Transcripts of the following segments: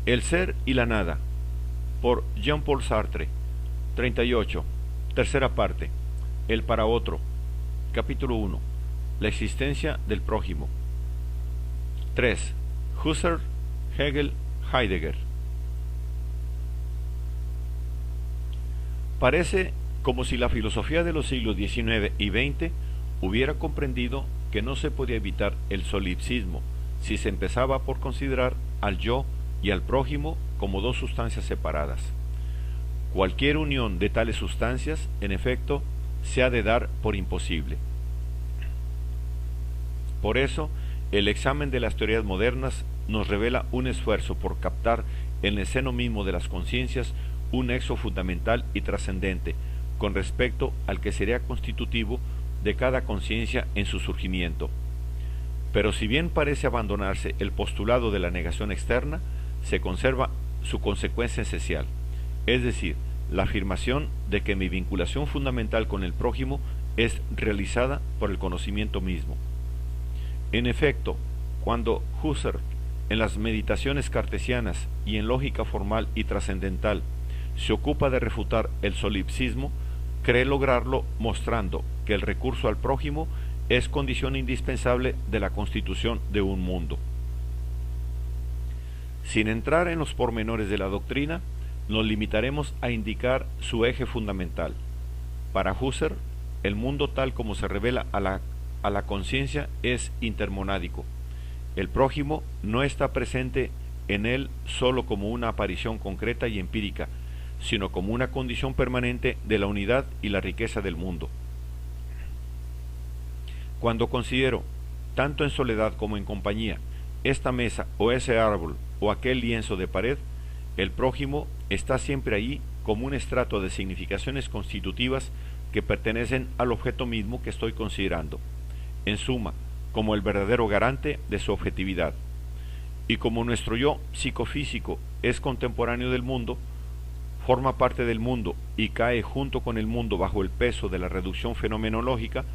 El ser y la nada, por Jean-Paul Sartre. 38. Tercera parte. El para otro. Capítulo 1. La existencia del prójimo. 3. Husserl, Hegel, Heidegger. Parece como si la filosofía de los siglos XIX y XX hubiera comprendido que no se podía evitar el solipsismo si se empezaba por considerar al yo y al prójimo como dos sustancias separadas. Cualquier unión de tales sustancias, en efecto, se ha de dar por imposible. Por eso, el examen de las teorías modernas nos revela un esfuerzo por captar en el seno mismo de las conciencias un nexo fundamental y trascendente con respecto al que sería constitutivo de cada conciencia en su surgimiento. Pero si bien parece abandonarse el postulado de la negación externa, se conserva su consecuencia esencial, es decir, la afirmación de que mi vinculación fundamental con el prójimo es realizada por el conocimiento mismo. En efecto, cuando Husserl, en las meditaciones cartesianas y en lógica formal y trascendental, se ocupa de refutar el solipsismo, cree lograrlo mostrando que el recurso al prójimo es condición indispensable de la constitución de un mundo. Sin entrar en los pormenores de la doctrina, nos limitaremos a indicar su eje fundamental. Para Husserl, el mundo tal como se revela a la conciencia es intermonádico. El prójimo no está presente en él sólo como una aparición concreta y empírica, sino como una condición permanente de la unidad y la riqueza del mundo. Cuando considero, tanto en soledad como en compañía, esta mesa o ese árbol o aquel lienzo de pared, el prójimo está siempre ahí como un estrato de significaciones constitutivas que pertenecen al objeto mismo que estoy considerando, en suma, como el verdadero garante de su objetividad. Y como nuestro yo psicofísico es contemporáneo del mundo, forma parte del mundo y cae junto con el mundo bajo el peso de la reducción fenomenológica,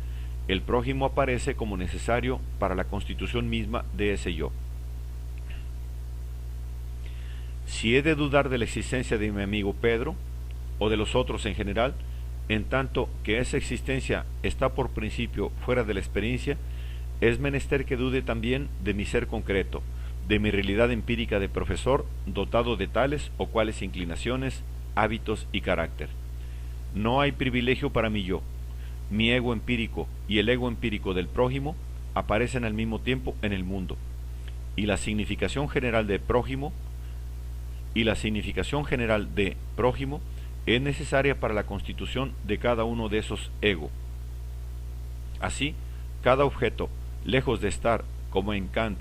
el prójimo aparece como necesario para la constitución misma de ese yo. Si he de dudar de la existencia de mi amigo Pedro, o de los otros en general, en tanto que esa existencia está por principio fuera de la experiencia, es menester que dude también de mi ser concreto, de mi realidad empírica de profesor dotado de tales o cuales inclinaciones, hábitos y carácter. No hay privilegio para mi yo. Mi ego empírico y el ego empírico del prójimo aparecen al mismo tiempo en el mundo, y la significación general de prójimo es necesaria para la constitución de cada uno de esos ego. Así, cada objeto, lejos de estar, como en Kant,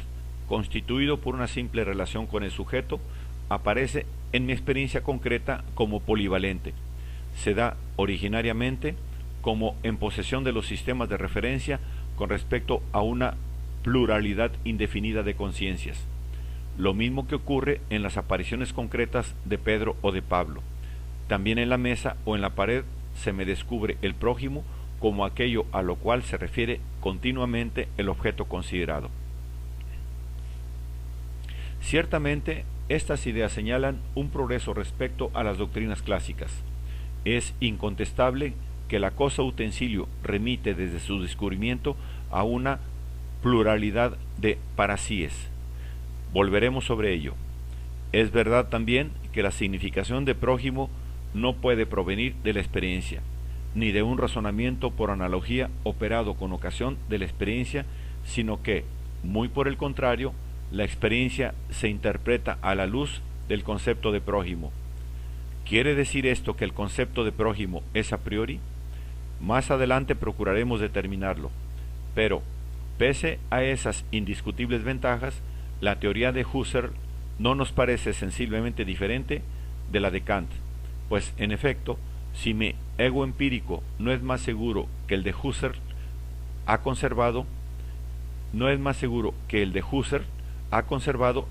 constituido por una simple relación con el sujeto, aparece en mi experiencia concreta como polivalente. Se da originariamente como en posesión de los sistemas de referencia con respecto a una pluralidad indefinida de conciencias. Lo mismo que ocurre en las apariciones concretas de Pedro o de Pablo. También en la mesa o en la pared se me descubre el prójimo como aquello a lo cual se refiere continuamente el objeto considerado. Ciertamente, estas ideas señalan un progreso respecto a las doctrinas clásicas. Es incontestable que la cosa utensilio remite desde su descubrimiento a una pluralidad de parasíes. Volveremos sobre ello. Es verdad también que la significación de prójimo no puede provenir de la experiencia, ni de un razonamiento por analogía operado con ocasión de la experiencia, sino que, muy por el contrario, la experiencia se interpreta a la luz del concepto de prójimo. ¿Quiere decir esto que el concepto de prójimo es a priori? Más adelante procuraremos determinarlo, pero, pese a esas indiscutibles ventajas, la teoría de Husserl no nos parece sensiblemente diferente de la de Kant, pues en efecto, si mi ego empírico no es más seguro que el de Husserl, ha conservado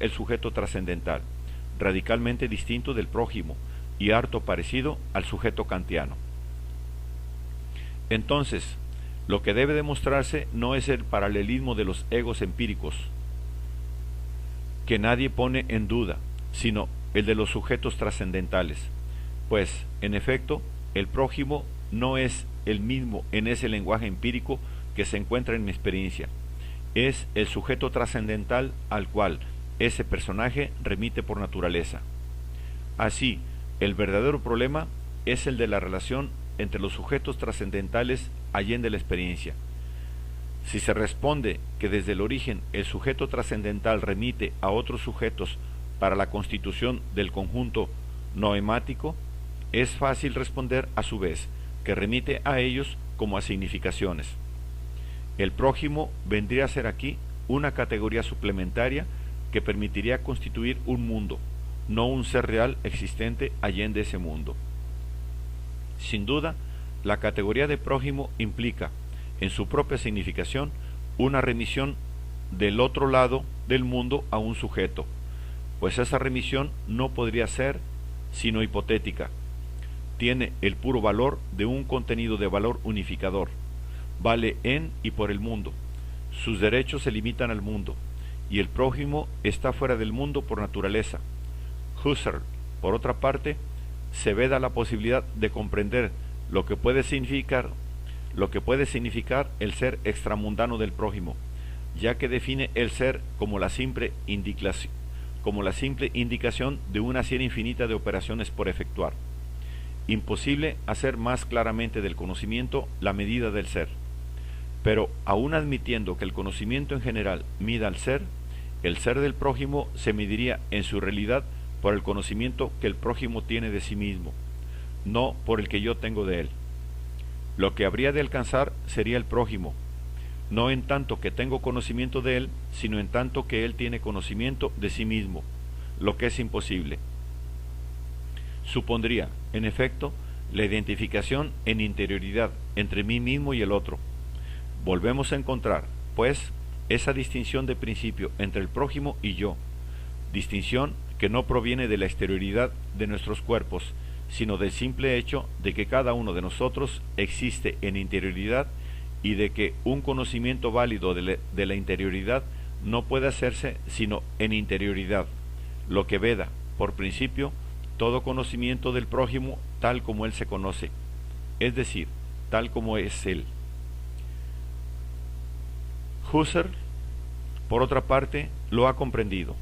el sujeto trascendental, radicalmente distinto del prójimo y harto parecido al sujeto kantiano. Entonces, lo que debe demostrarse no es el paralelismo de los egos empíricos, que nadie pone en duda, sino el de los sujetos trascendentales, pues, en efecto, el prójimo no es el mismo en ese lenguaje empírico que se encuentra en mi experiencia. Es el sujeto trascendental al cual ese personaje remite por naturaleza. Así, el verdadero problema es el de la relación entre los sujetos trascendentales allende la experiencia. Si se responde que desde el origen el sujeto trascendental remite a otros sujetos para la constitución del conjunto noemático, es fácil responder a su vez que remite a ellos como a significaciones. El prójimo vendría a ser aquí una categoría suplementaria que permitiría constituir un mundo, no un ser real existente allende ese mundo. Sin duda, la categoría de prójimo implica, en su propia significación, una remisión del otro lado del mundo a un sujeto, pues esa remisión no podría ser sino hipotética. Tiene el puro valor de un contenido de valor unificador, vale en y por el mundo, sus derechos se limitan al mundo, y el prójimo está fuera del mundo por naturaleza. Husserl, por otra parte, se veda la posibilidad de comprender lo que puede significar el ser extramundano del prójimo, ya que define el ser como la simple indicación de una serie infinita de operaciones por efectuar. Imposible hacer más claramente del conocimiento la medida del ser. Pero aun admitiendo que el conocimiento en general mida al ser, el ser del prójimo se mediría en su realidad por el conocimiento que el prójimo tiene de sí mismo, no por el que yo tengo de él. Lo que habría de alcanzar sería el prójimo, no en tanto que tengo conocimiento de él, sino en tanto que él tiene conocimiento de sí mismo, lo que es imposible. Supondría, en efecto, la identificación en interioridad entre mí mismo y el otro. Volvemos a encontrar, pues, esa distinción de principio entre el prójimo y yo, distinción que no proviene de la exterioridad de nuestros cuerpos, sino del simple hecho de que cada uno de nosotros existe en interioridad y de que un conocimiento válido de la interioridad no puede hacerse sino en interioridad, lo que veda, por principio, todo conocimiento del prójimo tal como él se conoce, es decir, tal como es él. Husserl, por otra parte, lo ha comprendido,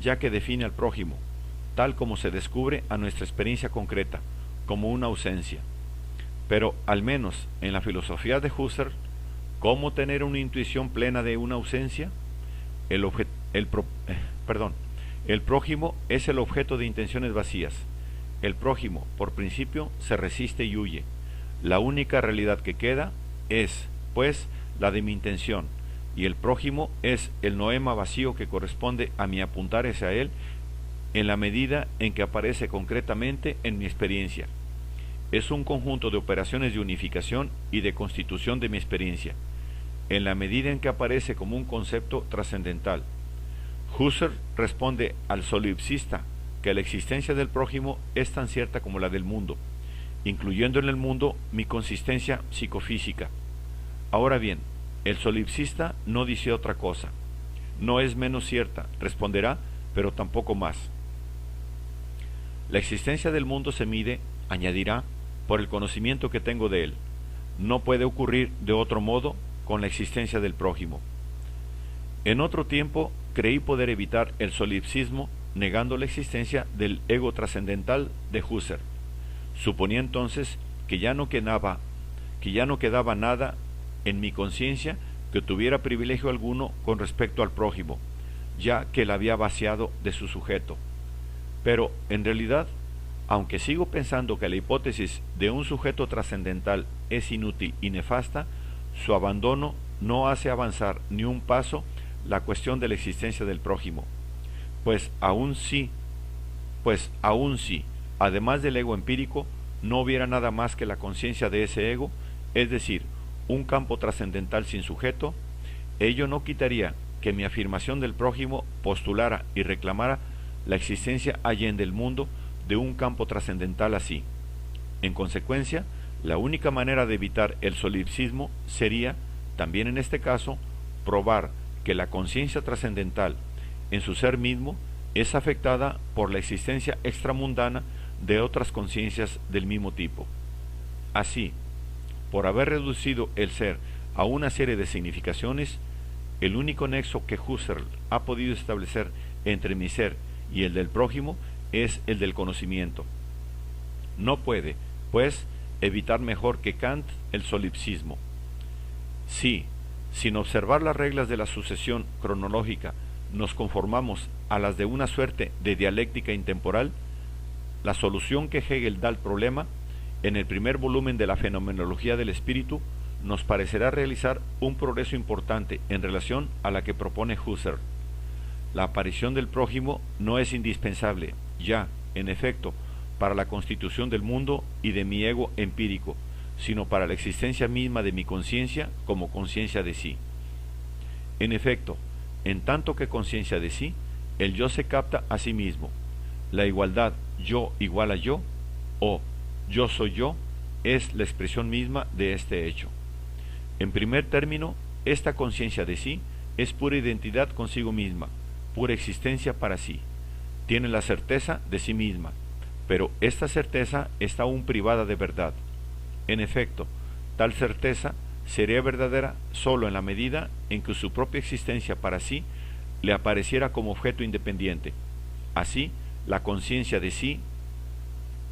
ya que define al prójimo, tal como se descubre a nuestra experiencia concreta, como una ausencia. Pero, al menos en la filosofía de Husserl, ¿cómo tener una intuición plena de una ausencia? El prójimo es el objeto de intenciones vacías. El prójimo, por principio, se resiste y huye. La única realidad que queda es, pues, la de mi intención, y el prójimo es el noema vacío que corresponde a mi apuntar hacia él en la medida en que aparece concretamente en mi experiencia. Es un conjunto de operaciones de unificación y de constitución de mi experiencia, en la medida en que aparece como un concepto trascendental. Husserl responde al solipsista que la existencia del prójimo es tan cierta como la del mundo, incluyendo en el mundo mi consistencia psicofísica. Ahora bien, el solipsista no dice otra cosa. No es menos cierta, responderá, pero tampoco más. La existencia del mundo se mide, añadirá, por el conocimiento que tengo de él. No puede ocurrir de otro modo con la existencia del prójimo. En otro tiempo creí poder evitar el solipsismo negando la existencia del ego trascendental de Husserl. Suponía entonces que ya no quedaba nada en mi conciencia que tuviera privilegio alguno con respecto al prójimo, ya que la había vaciado de su sujeto. Pero, en realidad, aunque sigo pensando que la hipótesis de un sujeto trascendental es inútil y nefasta, su abandono no hace avanzar ni un paso la cuestión de la existencia del prójimo. Pues aún sí, además del ego empírico, no hubiera nada más que la conciencia de ese ego, es decir, un campo trascendental sin sujeto, ello no quitaría que mi afirmación del prójimo postulara y reclamara la existencia allende el mundo de un campo trascendental así. En consecuencia, la única manera de evitar el solipsismo sería, también en este caso, probar que la conciencia trascendental, en su ser mismo, es afectada por la existencia extramundana de otras conciencias del mismo tipo. Así, por haber reducido el ser a una serie de significaciones, el único nexo que Husserl ha podido establecer entre mi ser y el del prójimo es el del conocimiento. No puede, pues, evitar mejor que Kant el solipsismo. Si, sin observar las reglas de la sucesión cronológica, nos conformamos a las de una suerte de dialéctica intemporal, la solución que Hegel da al problema, en el primer volumen de la Fenomenología del Espíritu, nos parecerá realizar un progreso importante en relación a la que propone Husserl. La aparición del prójimo no es indispensable, ya, en efecto, para la constitución del mundo y de mi ego empírico, sino para la existencia misma de mi conciencia como conciencia de sí. En efecto, en tanto que conciencia de sí, el yo se capta a sí mismo. La igualdad yo igual a yo, o yo soy yo, es la expresión misma de este hecho. En primer término, esta conciencia de sí es pura identidad consigo misma, pura existencia para sí. Tiene la certeza de sí misma, pero esta certeza está aún privada de verdad. En efecto, tal certeza sería verdadera sólo en la medida en que su propia existencia para sí le apareciera como objeto independiente. Así, la conciencia de sí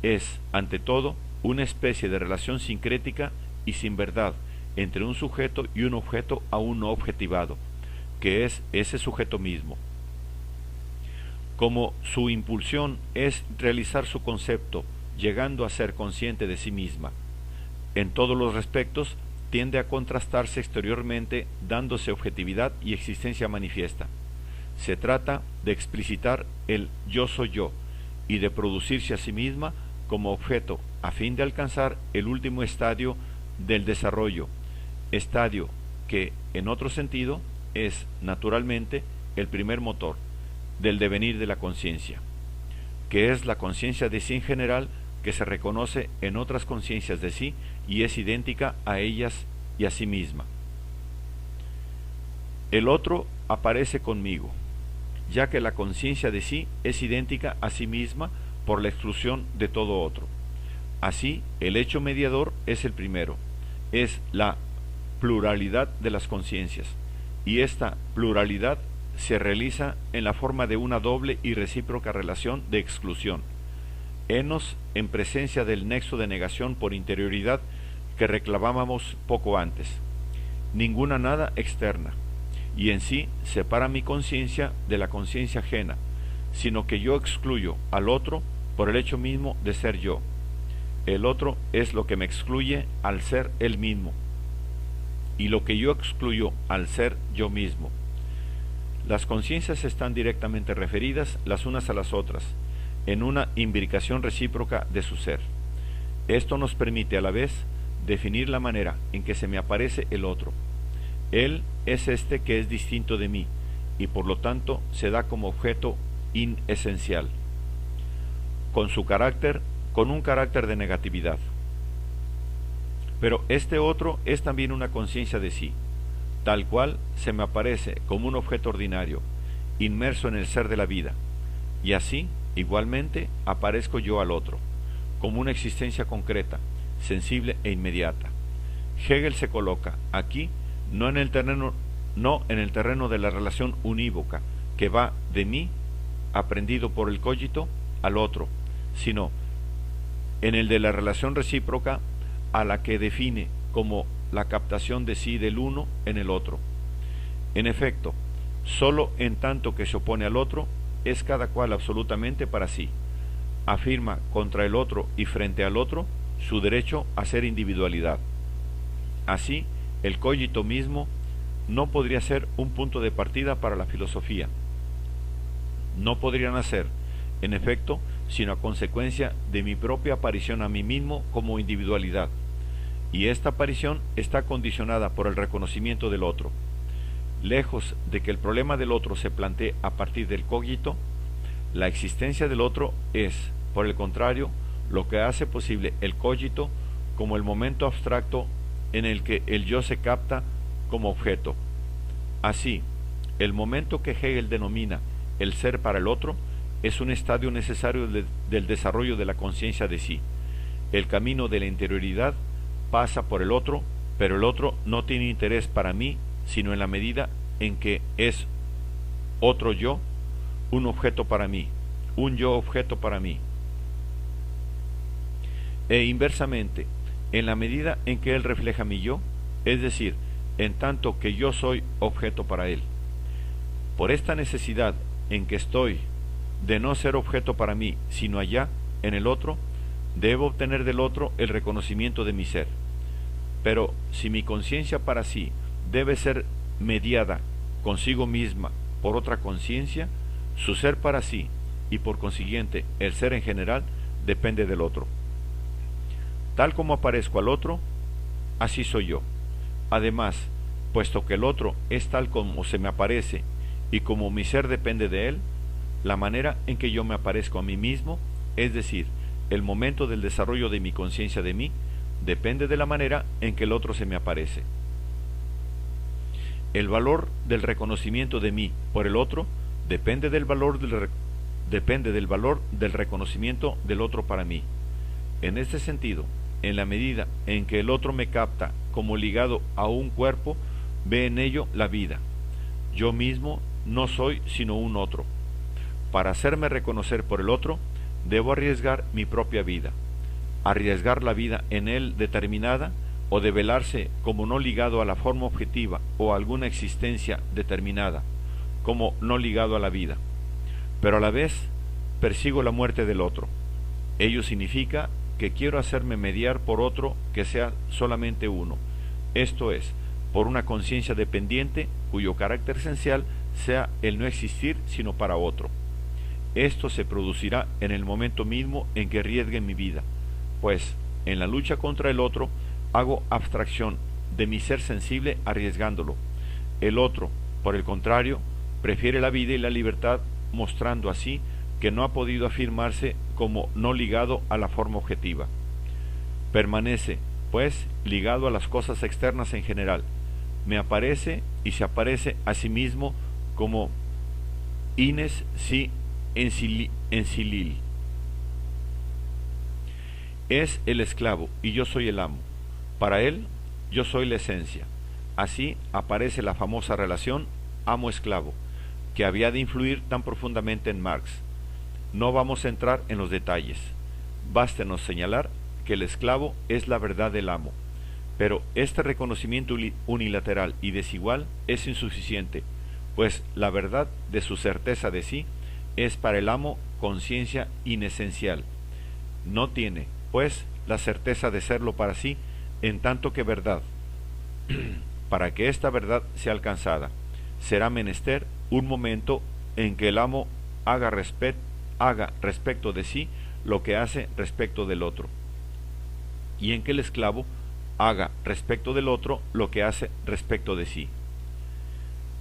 es, ante todo, una especie de relación sincrética y sin verdad entre un sujeto y un objeto aún no objetivado, que es ese sujeto mismo. Como su impulsión es realizar su concepto, llegando a ser consciente de sí misma, en todos los respectos tiende a contrastarse exteriormente, dándose objetividad y existencia manifiesta. Se trata de explicitar el yo soy yo y de producirse a sí misma como objeto a fin de alcanzar el último estadio del desarrollo, estadio que, en otro sentido, es, naturalmente, el primer motor del devenir de la conciencia, que es la conciencia de sí en general, que se reconoce en otras conciencias de sí y es idéntica a ellas y a sí misma. El otro aparece conmigo, ya que la conciencia de sí es idéntica a sí misma por la exclusión de todo otro. Así, el hecho mediador es el primero, es la pluralidad de las conciencias, y esta pluralidad se realiza en la forma de una doble y recíproca relación de exclusión. Henos en presencia del nexo de negación por interioridad que reclamábamos poco antes. Ninguna nada externa, y en sí separa mi conciencia de la conciencia ajena, sino que yo excluyo al otro por el hecho mismo de ser yo. El otro es lo que me excluye al ser él mismo, y lo que yo excluyo al ser yo mismo. Las conciencias están directamente referidas las unas a las otras, en una imbricación recíproca de su ser. Esto nos permite a la vez definir la manera en que se me aparece el otro. Él es este que es distinto de mí, y por lo tanto se da como objeto inesencial, con un carácter de negatividad. Pero este otro es también una conciencia de sí, tal cual se me aparece como un objeto ordinario, inmerso en el ser de la vida, y así, igualmente, aparezco yo al otro, como una existencia concreta, sensible e inmediata. Hegel se coloca aquí no en el terreno de la relación unívoca que va de mí, aprendido por el cogito, al otro, sino en el de la relación recíproca a la que define como la captación de sí del uno en el otro. En efecto, sólo en tanto que se opone al otro, es cada cual absolutamente para sí. Afirma contra el otro y frente al otro su derecho a ser individualidad. Así, el cogito mismo no podría ser un punto de partida para la filosofía. No podría nacer, en efecto, sino a consecuencia de mi propia aparición a mí mismo como individualidad, y esta aparición está condicionada por el reconocimiento del otro. Lejos de que el problema del otro se plantee a partir del cogito, la existencia del otro es, por el contrario, lo que hace posible el cogito como el momento abstracto en el que el yo se capta como objeto. Así, el momento que Hegel denomina el ser para el otro es un estadio necesario del desarrollo de la conciencia de sí. El camino de la interioridad pasa por el otro, pero el otro no tiene interés para mí, sino en la medida en que es otro yo, un objeto para mí, un yo objeto para mí. E inversamente, en la medida en que él refleja mi yo, es decir, en tanto que yo soy objeto para él. Por esta necesidad en que estoy de no ser objeto para mí, sino allá, en el otro, debo obtener del otro el reconocimiento de mi ser. Pero si mi conciencia para sí debe ser mediada consigo misma por otra conciencia, su ser para sí, y por consiguiente el ser en general, depende del otro. Tal como aparezco al otro, así soy yo. Además, puesto que el otro es tal como se me aparece, y como mi ser depende de él, la manera en que yo me aparezco a mí mismo, es decir, el momento del desarrollo de mi conciencia de mí, depende de la manera en que el otro se me aparece. El valor del reconocimiento de mí por el otro depende del valor del reconocimiento del otro para mí. En este sentido, en la medida en que el otro me capta como ligado a un cuerpo, ve en ello la vida. Yo mismo no soy sino un otro. Para hacerme reconocer por el otro, debo arriesgar mi propia vida. Arriesgar la vida en él determinada o develarse como no ligado a la forma objetiva o a alguna existencia determinada, como no ligado a la vida. Pero a la vez persigo la muerte del otro. Ello significa que quiero hacerme mediar por otro que sea solamente uno, esto es, por una conciencia dependiente cuyo carácter esencial sea el no existir sino para otro. Esto se producirá en el momento mismo en que arriesgue mi vida, pues en la lucha contra el otro hago abstracción de mi ser sensible arriesgándolo. El otro, por el contrario, prefiere la vida y la libertad, mostrando así que no ha podido afirmarse como no ligado a la forma objetiva. Permanece, pues, ligado a las cosas externas en general. Me aparece y se aparece a sí mismo como ines si ensilil. Es el esclavo y yo soy el amo. Para él, yo soy la esencia. Así aparece la famosa relación amo-esclavo, que había de influir tan profundamente en Marx. No vamos a entrar en los detalles. Bástenos señalar que el esclavo es la verdad del amo. Pero este reconocimiento unilateral y desigual es insuficiente, pues la verdad de su certeza de sí es para el amo conciencia inesencial. No tiene, pues, la certeza de serlo para sí, en tanto que verdad. Para que esta verdad sea alcanzada, será menester un momento en que el amo haga respecto de sí lo que hace respecto del otro, y en que el esclavo haga respecto del otro lo que hace respecto de sí.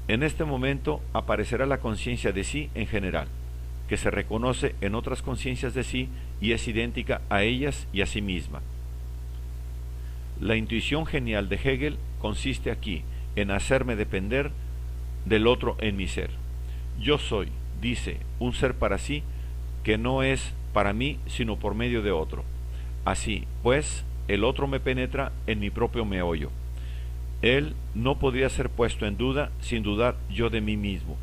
En este momento aparecerá la conciencia de sí en general, que se reconoce en otras conciencias de sí y es idéntica a ellas y a sí misma. La intuición genial de Hegel consiste aquí en hacerme depender del otro en mi ser. Yo soy, dice, un ser para sí que no es para mí sino por medio de otro. Así, pues, el otro me penetra en mi propio meollo. Él no podría ser puesto en duda sin dudar yo de mí mismo,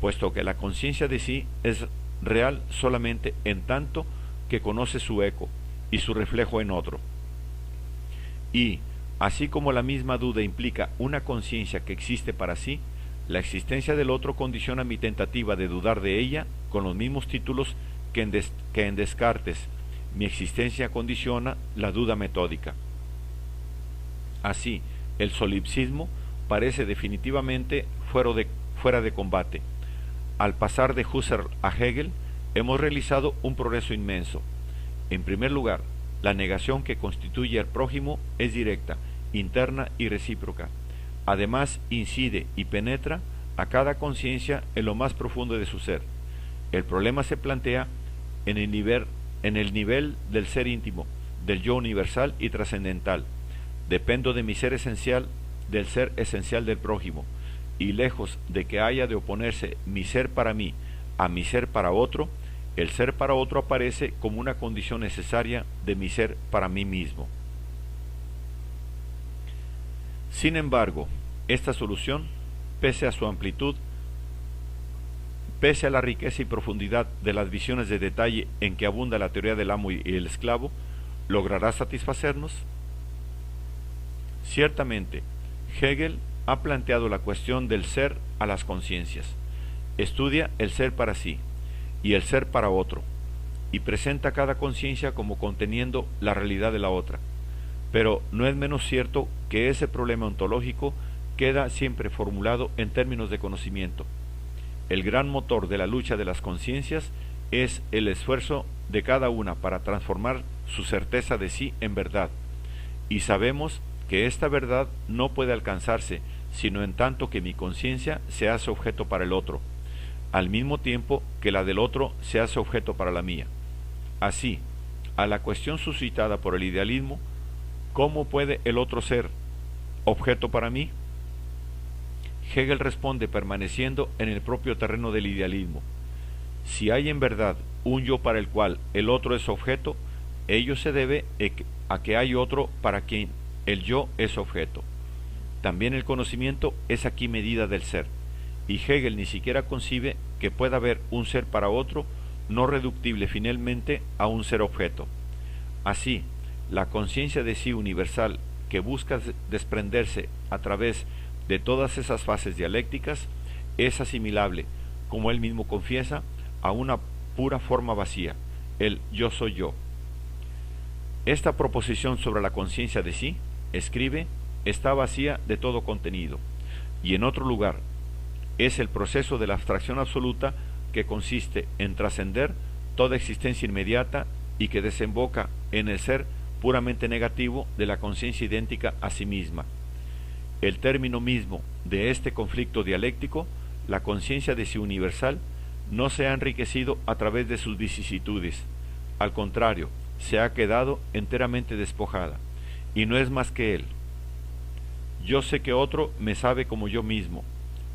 puesto que la conciencia de sí es real solamente en tanto que conoce su eco y su reflejo en otro. Y, así como la misma duda implica una conciencia que existe para sí, la existencia del otro condiciona mi tentativa de dudar de ella con los mismos títulos que en Descartes mi existencia condiciona la duda metódica. Así, el solipsismo parece definitivamente fuera de combate. Al pasar de Husserl a Hegel, hemos realizado un progreso inmenso. En primer lugar, la negación que constituye al prójimo es directa, interna y recíproca. Además, incide y penetra a cada conciencia en lo más profundo de su ser. El problema se plantea en el nivel del ser íntimo, del yo universal y trascendental. Dependo de mi ser esencial, del ser esencial del prójimo, y lejos de que haya de oponerse mi ser para mí a mi ser para otro, El ser para otro aparece como una condición necesaria de mi ser para mí mismo. Sin embargo, esta solución, pese a su amplitud, pese a la riqueza y profundidad de las visiones de detalle en que abunda la teoría del amo y el esclavo, ¿logrará satisfacernos? Ciertamente, Hegel ha planteado la cuestión del ser a las conciencias. Estudia el ser para sí y el ser para otro, y presenta cada conciencia como conteniendo la realidad de la otra. Pero no es menos cierto que ese problema ontológico queda siempre formulado en términos de conocimiento. El gran motor de la lucha de las conciencias es el esfuerzo de cada una para transformar su certeza de sí en verdad, y sabemos que esta verdad no puede alcanzarse sino en tanto que mi conciencia se hace objeto para el otro, al mismo tiempo que la del otro se hace objeto para la mía. Así, a la cuestión suscitada por el idealismo, ¿cómo puede el otro ser objeto para mí? Hegel responde permaneciendo en el propio terreno del idealismo. Si hay en verdad un yo para el cual el otro es objeto, ello se debe a que hay otro para quien el yo es objeto. También el conocimiento es aquí medida del ser, y Hegel ni siquiera concibe que pueda haber un ser para otro no reductible finalmente a un ser objeto. Así, la conciencia de sí universal que busca desprenderse a través de todas esas fases dialécticas es asimilable, como él mismo confiesa, a una pura forma vacía, el yo soy yo. Esta proposición sobre la conciencia de sí, escribe, está vacía de todo contenido, y en otro lugar, es el proceso de la abstracción absoluta que consiste en trascender toda existencia inmediata y que desemboca en el ser puramente negativo de la conciencia idéntica a sí misma. El término mismo de este conflicto dialéctico, la conciencia de sí universal, no se ha enriquecido a través de sus vicisitudes, al contrario, se ha quedado enteramente despojada, y no es más que él. Yo sé que otro me sabe como yo mismo.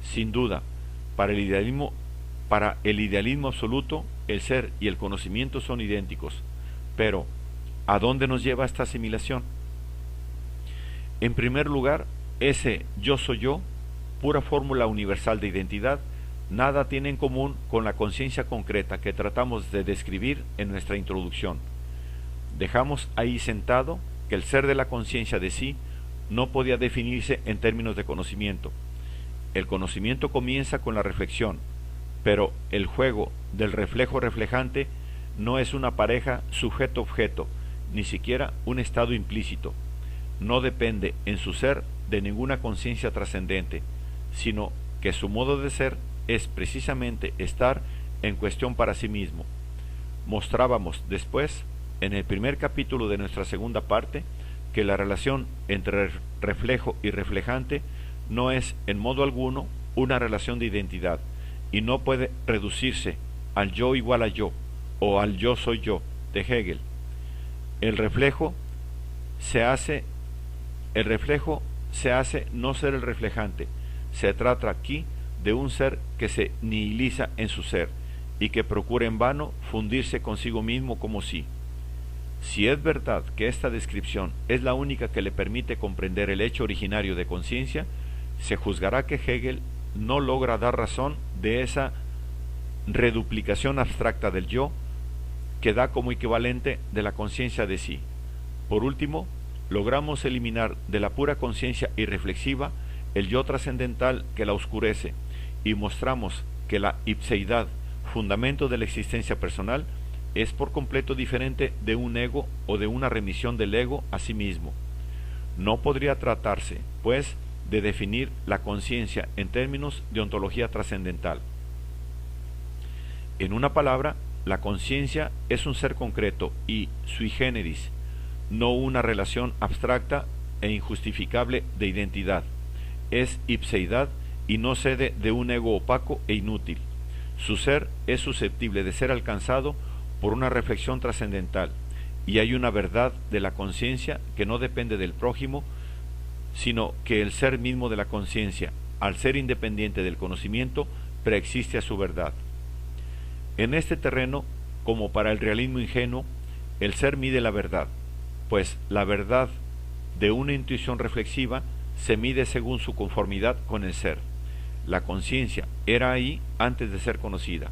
Sin duda, para el idealismo absoluto, el ser y el conocimiento son idénticos. Pero, ¿a dónde nos lleva esta asimilación? En primer lugar, ese yo soy yo, pura fórmula universal de identidad, nada tiene en común con la conciencia concreta que tratamos de describir en nuestra introducción. Dejamos ahí sentado que el ser de la conciencia de sí no podía definirse en términos de conocimiento. El conocimiento comienza con la reflexión, pero el juego del reflejo reflejante no es una pareja sujeto-objeto, ni siquiera un estado implícito. No depende en su ser de ninguna conciencia trascendente, sino que su modo de ser es precisamente estar en cuestión para sí mismo. Mostrábamos después, en el primer capítulo de nuestra segunda parte, que la relación entre reflejo y reflejante no es en modo alguno una relación de identidad y no puede reducirse al yo igual a yo o al yo soy yo de Hegel. El reflejo se hace no ser el reflejante. Se trata aquí de un ser que se nihiliza en su ser y que procura en vano fundirse consigo mismo como sí. Si es verdad que esta descripción es la única que le permite comprender el hecho originario de conciencia, se juzgará que Hegel no logra dar razón de esa reduplicación abstracta del yo que da como equivalente de la conciencia de sí. Por último, logramos eliminar de la pura conciencia irreflexiva el yo trascendental que la oscurece y mostramos que la ipseidad, fundamento de la existencia personal, es por completo diferente de un ego o de una remisión del ego a sí mismo. No podría tratarse, pues, de definir la conciencia en términos de ontología trascendental. En una palabra, la conciencia es un ser concreto y sui generis, no una relación abstracta e injustificable de identidad. Es ipseidad y no cede de un ego opaco e inútil. Su ser es susceptible de ser alcanzado por una reflexión trascendental, y hay una verdad de la conciencia que no depende del prójimo, sino que el ser mismo de la conciencia, al ser independiente del conocimiento, preexiste a su verdad. En este terreno, como para el realismo ingenuo, el ser mide la verdad, pues la verdad de una intuición reflexiva se mide según su conformidad con el ser. La conciencia era ahí antes de ser conocida.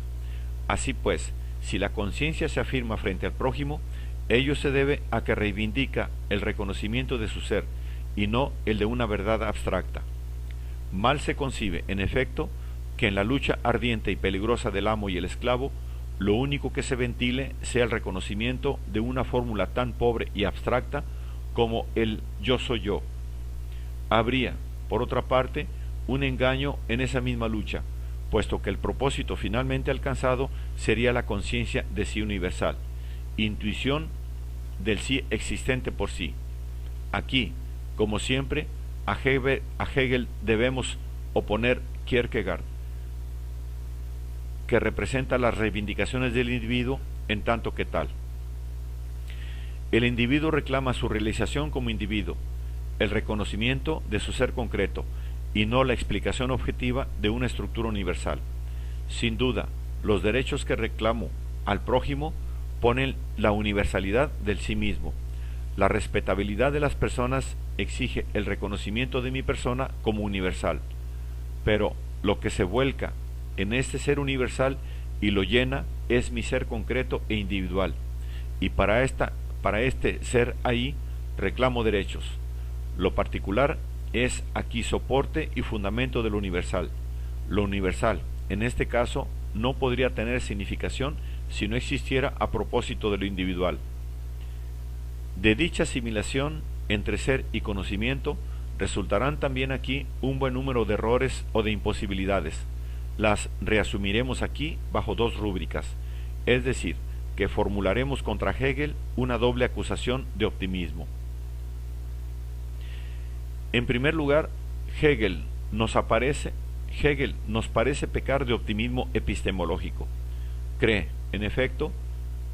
Así pues, si la conciencia se afirma frente al prójimo, ello se debe a que reivindica el reconocimiento de su ser y no el de una verdad abstracta. Mal se concibe, en efecto, que en la lucha ardiente y peligrosa del amo y el esclavo, lo único que se ventile sea el reconocimiento de una fórmula tan pobre y abstracta como el yo soy yo. Habría, por otra parte, un engaño en esa misma lucha, puesto que el propósito finalmente alcanzado sería la conciencia de sí universal, intuición del sí existente por sí. Aquí, como siempre, a Hegel debemos oponer Kierkegaard, que representa las reivindicaciones del individuo en tanto que tal. El individuo reclama su realización como individuo, el reconocimiento de su ser concreto, y no la explicación objetiva de una estructura universal. Sin duda, los derechos que reclamo al prójimo ponen la universalidad del sí mismo. La respetabilidad de las personas exige el reconocimiento de mi persona como universal, pero lo que se vuelca en este ser universal y lo llena es mi ser concreto e individual, y para este ser ahí reclamo derechos. Lo particular es aquí soporte y fundamento de lo universal. Lo universal, en este caso, no podría tener significación si no existiera a propósito de lo individual. De dicha asimilación entre ser y conocimiento resultarán también aquí un buen número de errores o de imposibilidades. Las reasumiremos aquí bajo dos rúbricas, es decir, que formularemos contra Hegel una doble acusación de optimismo. En primer lugar, Hegel nos parece pecar de optimismo epistemológico. Cree, en efecto,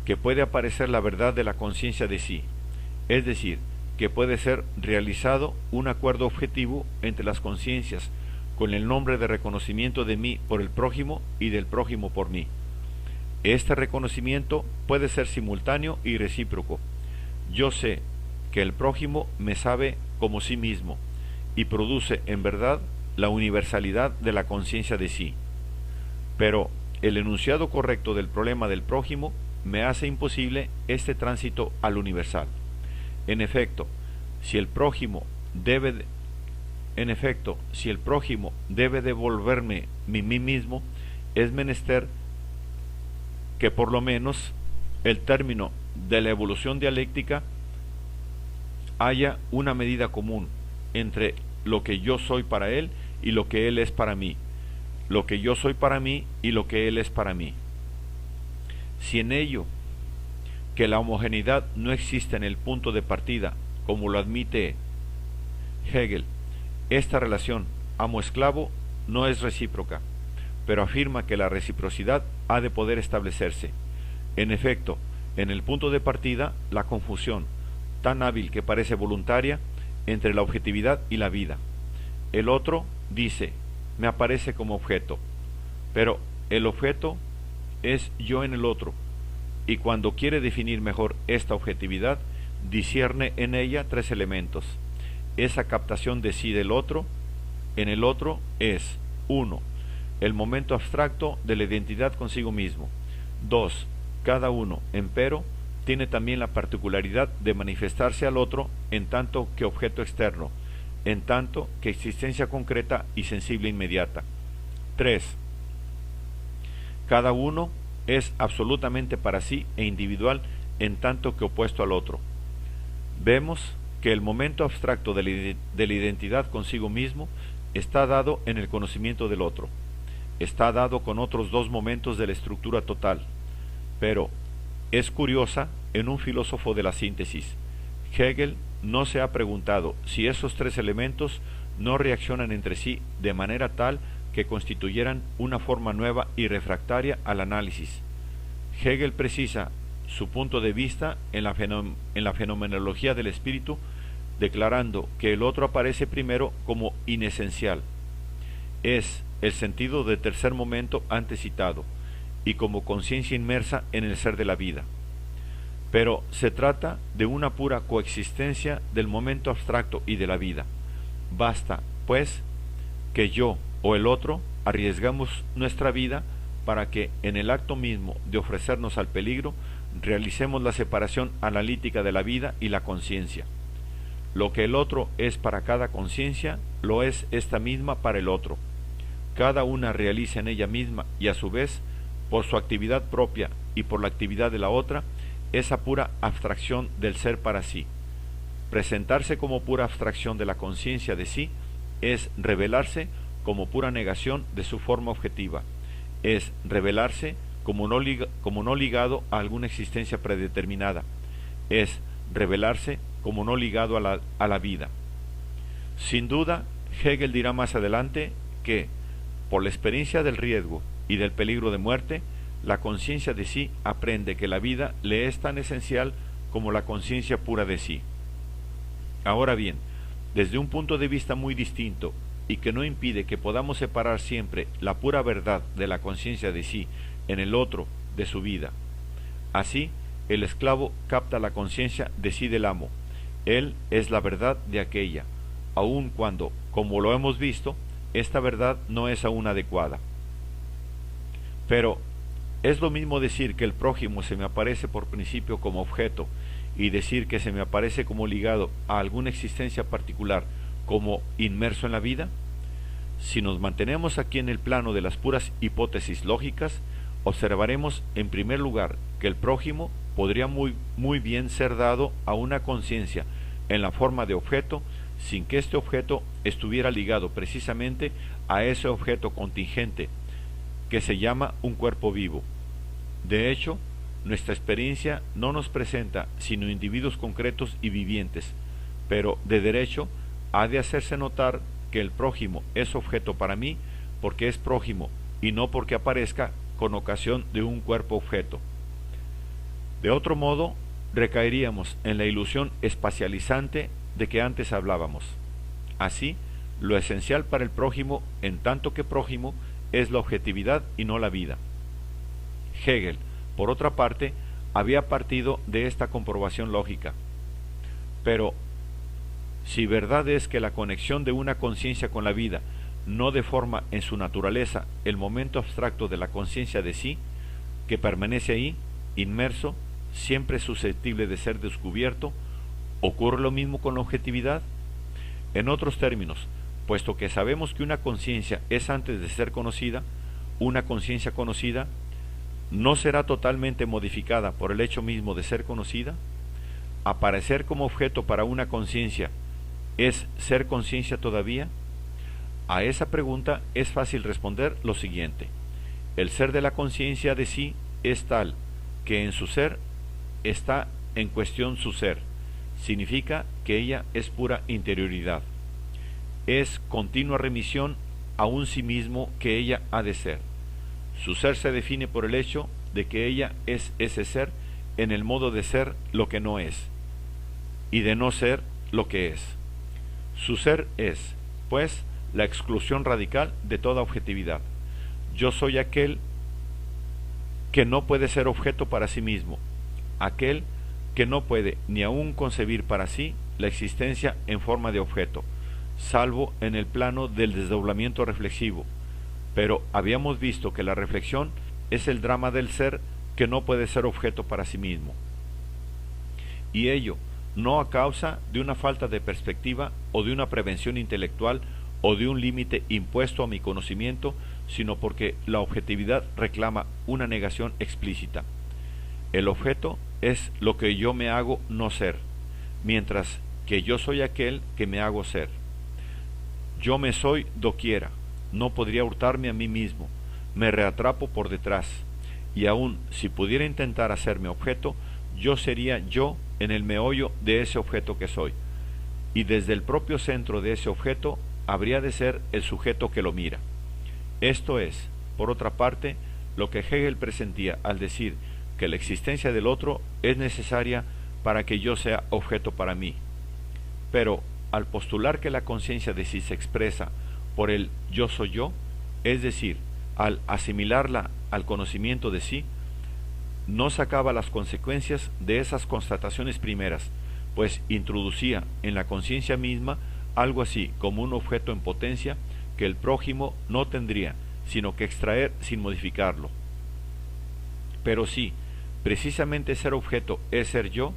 que puede aparecer la verdad de la conciencia de sí, es decir, que puede ser realizado un acuerdo objetivo entre las conciencias con el nombre de reconocimiento de mí por el prójimo y del prójimo por mí. Este reconocimiento puede ser simultáneo y recíproco. Yo sé que el prójimo me sabe como sí mismo y produce en verdad la universalidad de la conciencia de sí. Pero el enunciado correcto del problema del prójimo me hace imposible este tránsito al universal. En efecto, si el prójimo debe devolverme mí mismo, es menester que por lo menos el término de la evolución dialéctica haya una medida común entre lo que yo soy para él y lo que él es para mí, lo que yo soy para mí y lo que él es para mí. Si en ello que la homogeneidad no existe en el punto de partida, como lo admite Hegel, esta relación amo-esclavo no es recíproca, pero afirma que la reciprocidad ha de poder establecerse. En efecto, en el punto de partida, la confusión, tan hábil que parece voluntaria, entre la objetividad y la vida. El otro dice, me aparece como objeto, pero el objeto es yo en el otro, y cuando quiere definir mejor esta objetividad, discierne en ella tres elementos. Esa captación de sí del otro, en el otro es 1. El momento abstracto de la identidad consigo mismo. 2. Cada uno, empero, tiene también la particularidad de manifestarse al otro en tanto que objeto externo, en tanto que existencia concreta y sensible inmediata. 3. Cada uno es absolutamente para sí e individual en tanto que opuesto al otro. Vemos que el momento abstracto de la identidad consigo mismo está dado en el conocimiento del otro. Está dado con otros dos momentos de la estructura total, pero es curiosa en un filósofo de la síntesis. Hegel no se ha preguntado si esos tres elementos no reaccionan entre sí de manera tal que constituyeran una forma nueva y refractaria al análisis. Hegel precisa su punto de vista en la fenomenología del espíritu, declarando que el otro aparece primero como inesencial. Es el sentido del tercer momento antes citado, y como conciencia inmersa en el ser de la vida. Pero se trata de una pura coexistencia del momento abstracto y de la vida. Basta, pues, que yo o el otro arriesgamos nuestra vida para que en el acto mismo de ofrecernos al peligro realicemos la separación analítica de la vida y la conciencia. Lo que el otro es para cada conciencia, lo es esta misma para el otro. Cada una realiza en ella misma y a su vez, por su actividad propia y por la actividad de la otra, esa pura abstracción del ser para sí. Presentarse como pura abstracción de la conciencia de sí es revelarse como pura negación de su forma objetiva, es revelarse como no ligado a alguna existencia predeterminada, es revelarse como no ligado a la vida. Sin duda, Hegel dirá más adelante que, por la experiencia del riesgo y del peligro de muerte, la conciencia de sí aprende que la vida le es tan esencial como la conciencia pura de sí. Ahora bien, desde un punto de vista muy distinto y que no impide que podamos separar siempre la pura verdad de la conciencia de sí en el otro de su vida. Así, el esclavo capta la conciencia de sí del amo. Él es la verdad de aquella, aun cuando, como lo hemos visto, esta verdad no es aún adecuada. Pero es lo mismo decir que el prójimo se me aparece por principio como objeto y decir que se me aparece como ligado a alguna existencia particular, como inmerso en la vida. Si nos mantenemos aquí en el plano de las puras hipótesis lógicas, observaremos en primer lugar que el prójimo podría muy bien ser dado a una conciencia en la forma de objeto, sin que este objeto estuviera ligado precisamente a ese objeto contingente, que se llama un cuerpo vivo. De hecho, nuestra experiencia no nos presenta sino individuos concretos y vivientes, pero de derecho ha de hacerse notar que el prójimo es objeto para mí porque es prójimo y no porque aparezca con ocasión de un cuerpo objeto. De otro modo, recaeríamos en la ilusión espacializante de que antes hablábamos. Así, lo esencial para el prójimo, en tanto que prójimo, es la objetividad y no la vida. Hegel, por otra parte, había partido de esta comprobación lógica. Pero, si verdad es que la conexión de una conciencia con la vida no deforma en su naturaleza el momento abstracto de la conciencia de sí, que permanece ahí, inmerso, siempre susceptible de ser descubierto, ¿ocurre lo mismo con la objetividad? En otros términos, puesto que sabemos que una conciencia es antes de ser conocida, una conciencia conocida ¿no será totalmente modificada por el hecho mismo de ser conocida? ¿Aparecer como objeto para una conciencia es ser conciencia todavía? A esa pregunta es fácil responder lo siguiente. El ser de la conciencia de sí es tal que en su ser está en cuestión su ser. Significa que ella es pura interioridad. Es continua remisión a un sí mismo que ella ha de ser. Su ser se define por el hecho de que ella es ese ser en el modo de ser lo que no es, y de no ser lo que es. Su ser es, pues, la exclusión radical de toda objetividad. Yo soy aquel que no puede ser objeto para sí mismo, aquel que no puede ni aún concebir para sí la existencia en forma de objeto, salvo en el plano del desdoblamiento reflexivo. Pero habíamos visto que la reflexión es el drama del ser que no puede ser objeto para sí mismo. Y ello no a causa de una falta de perspectiva o de una prevención intelectual o de un límite impuesto a mi conocimiento, sino porque la objetividad reclama una negación explícita. El objeto es lo que yo me hago no ser, mientras que yo soy aquel que me hago ser. Yo me soy doquiera, no podría hurtarme a mí mismo, me reatrapo por detrás, y aun si pudiera intentar hacerme objeto, yo sería yo en el meollo de ese objeto que soy, y desde el propio centro de ese objeto habría de ser el sujeto que lo mira. Esto es, por otra parte, lo que Hegel presentía al decir que la existencia del otro es necesaria para que yo sea objeto para mí. Pero, al postular que la conciencia de sí se expresa por el yo soy yo, es decir, al asimilarla al conocimiento de sí, no sacaba las consecuencias de esas constataciones primeras, pues introducía en la conciencia misma algo así como un objeto en potencia que el prójimo no tendría sino que extraer sin modificarlo. Pero si precisamente ser objeto es ser yo,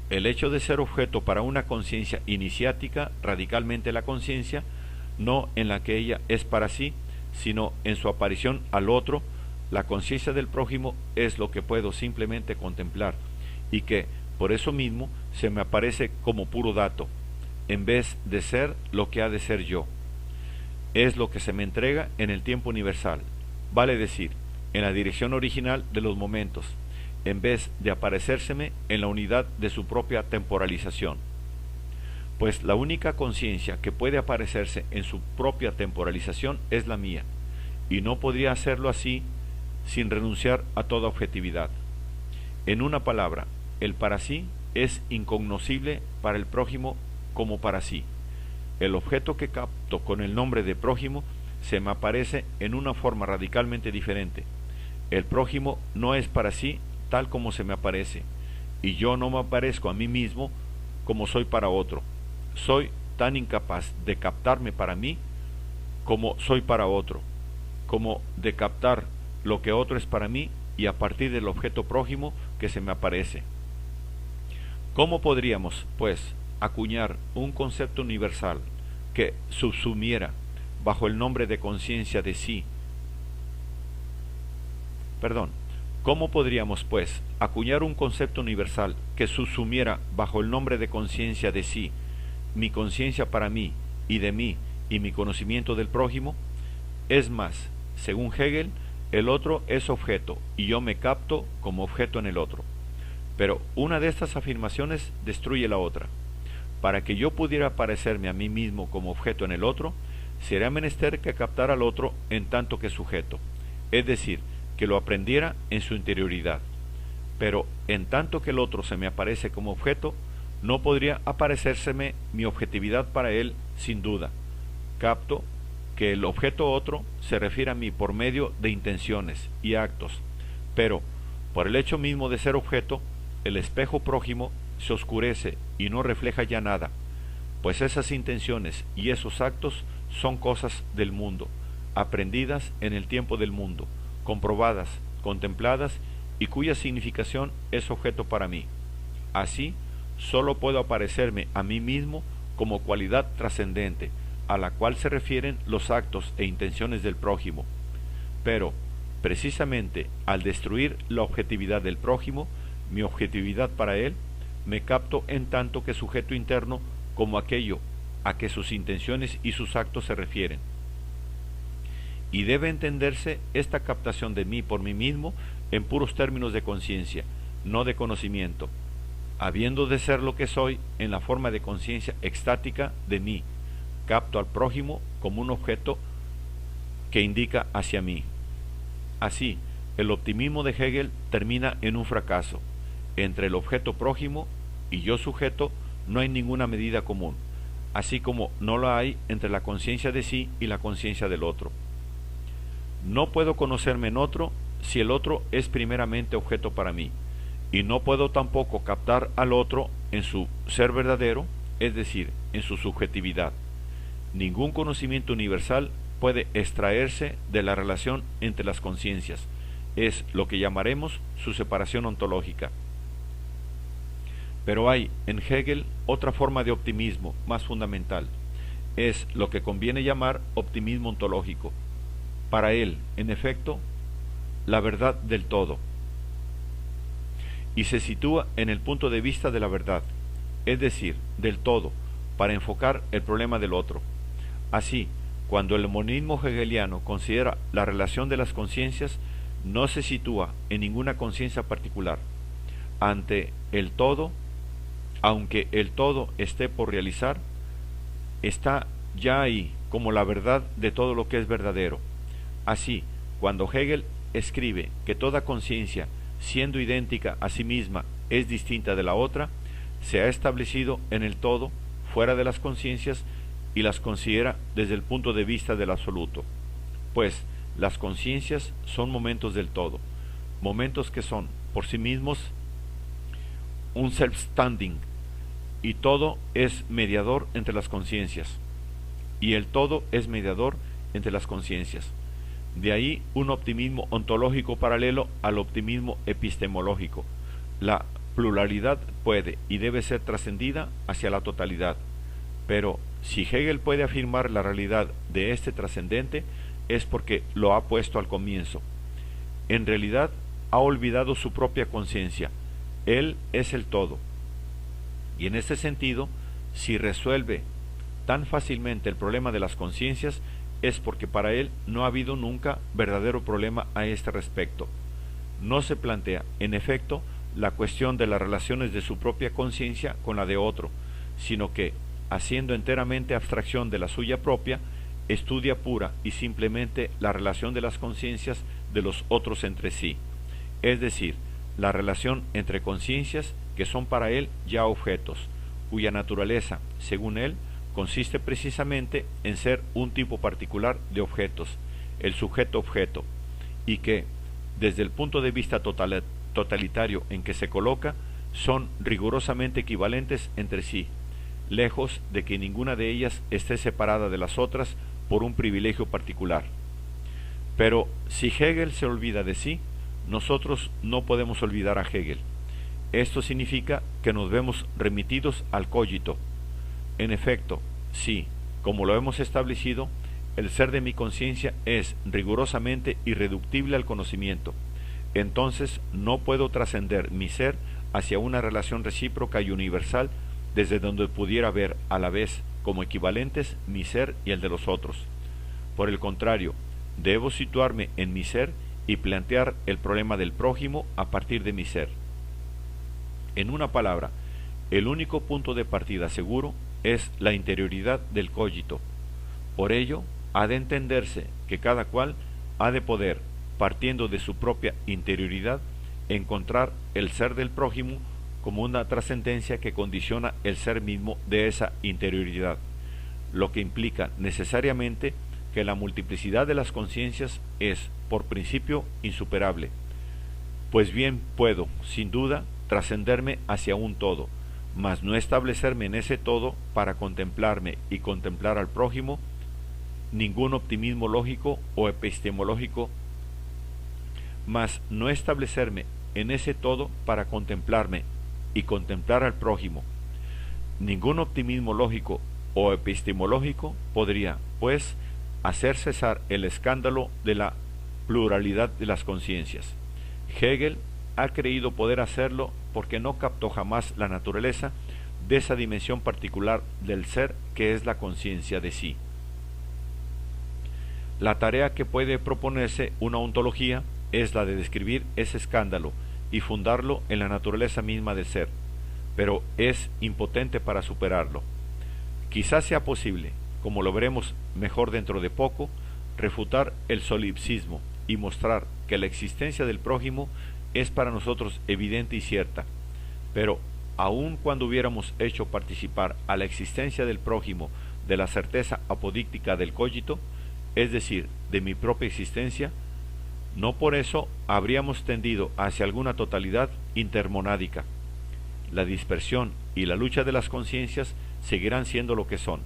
el hecho de ser objeto para una conciencia iniciática radicalmente la conciencia, no en la que ella es para sí, sino en su aparición al otro, la conciencia del prójimo es lo que puedo simplemente contemplar y que, por eso mismo, se me aparece como puro dato, en vez de ser lo que ha de ser yo. Es lo que se me entrega en el tiempo universal, vale decir, en la dirección original de los momentos, en vez de aparecérseme en la unidad de su propia temporalización. Pues la única conciencia que puede aparecerse en su propia temporalización es la mía, y no podría hacerlo así sin renunciar a toda objetividad. En una palabra, el para sí es incognoscible para el prójimo como para sí. El objeto que capto con el nombre de prójimo se me aparece en una forma radicalmente diferente. El prójimo no es para sí tal como se me aparece, y yo no me aparezco a mí mismo como soy para otro. Soy tan incapaz de captarme para mí como soy para otro, como de captar lo que otro es para mí y a partir del objeto prójimo que se me aparece. ¿Cómo podríamos, pues, acuñar un concepto universal que subsumiera bajo el nombre de conciencia de sí? ¿Cómo podríamos, pues, acuñar un concepto universal que subsumiera bajo el nombre de conciencia de sí mi conciencia para mí y de mí y mi conocimiento del prójimo? Es más, según Hegel, el otro es objeto y yo me capto como objeto en el otro. Pero una de estas afirmaciones destruye la otra. Para que yo pudiera parecerme a mí mismo como objeto en el otro, sería menester que captara al otro en tanto que sujeto, es decir, que lo aprendiera en su interioridad. Pero en tanto que el otro se me aparece como objeto, no podría aparecérseme mi objetividad para él sin duda. Capto que el objeto otro se refiere a mí por medio de intenciones y actos, pero por el hecho mismo de ser objeto, el espejo prójimo se oscurece y no refleja ya nada, pues esas intenciones y esos actos son cosas del mundo, aprendidas en el tiempo del mundo, comprobadas, contempladas y cuya significación es objeto para mí. Así, sólo puedo aparecerme a mí mismo como cualidad trascendente, a la cual se refieren los actos e intenciones del prójimo. Pero, precisamente al destruir la objetividad del prójimo, mi objetividad para él, me capto en tanto que sujeto interno como aquello a que sus intenciones y sus actos se refieren. Y debe entenderse esta captación de mí por mí mismo en puros términos de conciencia, no de conocimiento, habiendo de ser lo que soy en la forma de conciencia extática de mí, capto al prójimo como un objeto que indica hacia mí. Así, el optimismo de Hegel termina en un fracaso. Entre el objeto prójimo y yo sujeto no hay ninguna medida común, así como no la hay entre la conciencia de sí y la conciencia del otro. No puedo conocerme en otro si el otro es primeramente objeto para mí, y no puedo tampoco captar al otro en su ser verdadero, es decir, en su subjetividad. Ningún conocimiento universal puede extraerse de la relación entre las conciencias, es lo que llamaremos su separación ontológica. Pero hay en Hegel otra forma de optimismo más fundamental, es lo que conviene llamar optimismo ontológico. Para él, en efecto, la verdad del todo, y se sitúa en el punto de vista de la verdad, es decir, del todo, para enfocar el problema del otro. Así, cuando el monismo hegeliano considera la relación de las conciencias, no se sitúa en ninguna conciencia particular. Ante el todo, aunque el todo esté por realizar, está ya ahí como la verdad de todo lo que es verdadero. Así, cuando Hegel escribe que toda conciencia, siendo idéntica a sí misma, es distinta de la otra, se ha establecido en el todo, fuera de las conciencias, y las considera desde el punto de vista del absoluto. Pues, Las conciencias son momentos del todo, momentos que son, por sí mismos, un self-standing, y todo es mediador entre las conciencias, y el todo es mediador entre las conciencias. De ahí un optimismo ontológico paralelo al optimismo epistemológico. La pluralidad puede y debe ser trascendida hacia la totalidad, pero si Hegel puede afirmar la realidad de este trascendente es porque lo ha puesto al comienzo. En realidad ha olvidado su propia conciencia. Él es el todo. Y en este sentido, si resuelve tan fácilmente el problema de las conciencias, es porque para él no ha habido nunca verdadero problema a este respecto. No se plantea, en efecto, la cuestión de las relaciones de su propia conciencia con la de otro, sino que, haciendo enteramente abstracción de la suya propia, estudia pura y simplemente la relación de las conciencias de los otros entre sí, es decir, la relación entre conciencias que son para él ya objetos, cuya naturaleza, según él, consiste precisamente en ser un tipo particular de objetos, el sujeto-objeto, y que, desde el punto de vista totalitario en que se coloca, son rigurosamente equivalentes entre sí, lejos de que ninguna de ellas esté separada de las otras por un privilegio particular. Pero si Hegel se olvida de sí, nosotros no podemos olvidar a Hegel. Esto significa que nos vemos remitidos al cogito. En efecto, si, como lo hemos establecido, el ser de mi conciencia es rigurosamente irreductible al conocimiento, entonces no puedo trascender mi ser hacia una relación recíproca y universal desde donde pudiera ver a la vez como equivalentes mi ser y el de los otros. Por el contrario, debo situarme en mi ser y plantear el problema del prójimo a partir de mi ser. En una palabra, el único punto de partida seguro es la interioridad del cogito. Por ello, ha de entenderse que cada cual ha de poder, partiendo de su propia interioridad, encontrar el ser del prójimo como una trascendencia que condiciona el ser mismo de esa interioridad, lo que implica necesariamente que la multiplicidad de las conciencias es, por principio, insuperable. Pues bien puedo, sin duda, trascenderme hacia un todo, mas no establecerme en ese todo para contemplarme y contemplar al prójimo, ningún optimismo lógico o epistemológico, mas no establecerme en ese todo para contemplarme y contemplar al prójimo. Ningún optimismo lógico o epistemológico podría, pues, hacer cesar el escándalo de la pluralidad de las conciencias. Hegel ha creído poder hacerlo porque no captó jamás la naturaleza de esa dimensión particular del ser que es la conciencia de sí. La tarea que puede proponerse una ontología es la de describir ese escándalo y fundarlo en la naturaleza misma del ser, pero es impotente para superarlo. Quizás sea posible, como lo veremos mejor dentro de poco, refutar el solipsismo y mostrar que la existencia del prójimo es para nosotros evidente y cierta, pero aun cuando hubiéramos hecho participar a la existencia del prójimo de la certeza apodíctica del cogito, es decir, de mi propia existencia, no por eso habríamos tendido hacia alguna totalidad intermonádica. La dispersión y la lucha de las conciencias seguirán siendo lo que son.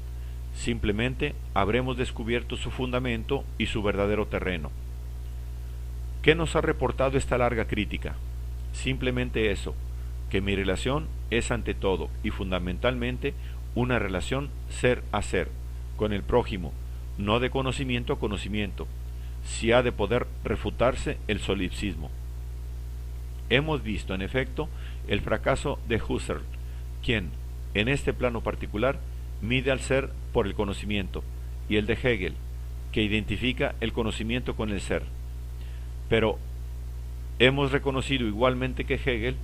Simplemente habremos descubierto su fundamento y su verdadero terreno. ¿Qué nos ha reportado esta larga crítica? Simplemente eso, que mi relación es ante todo y fundamentalmente una relación ser a ser, con el prójimo, no de conocimiento a conocimiento, si ha de poder refutarse el solipsismo. Hemos visto, en efecto, el fracaso de Husserl, quien, en este plano particular, mide al ser por el conocimiento, y el de Hegel, que identifica el conocimiento con el ser. Pero hemos reconocido igualmente que Hegel,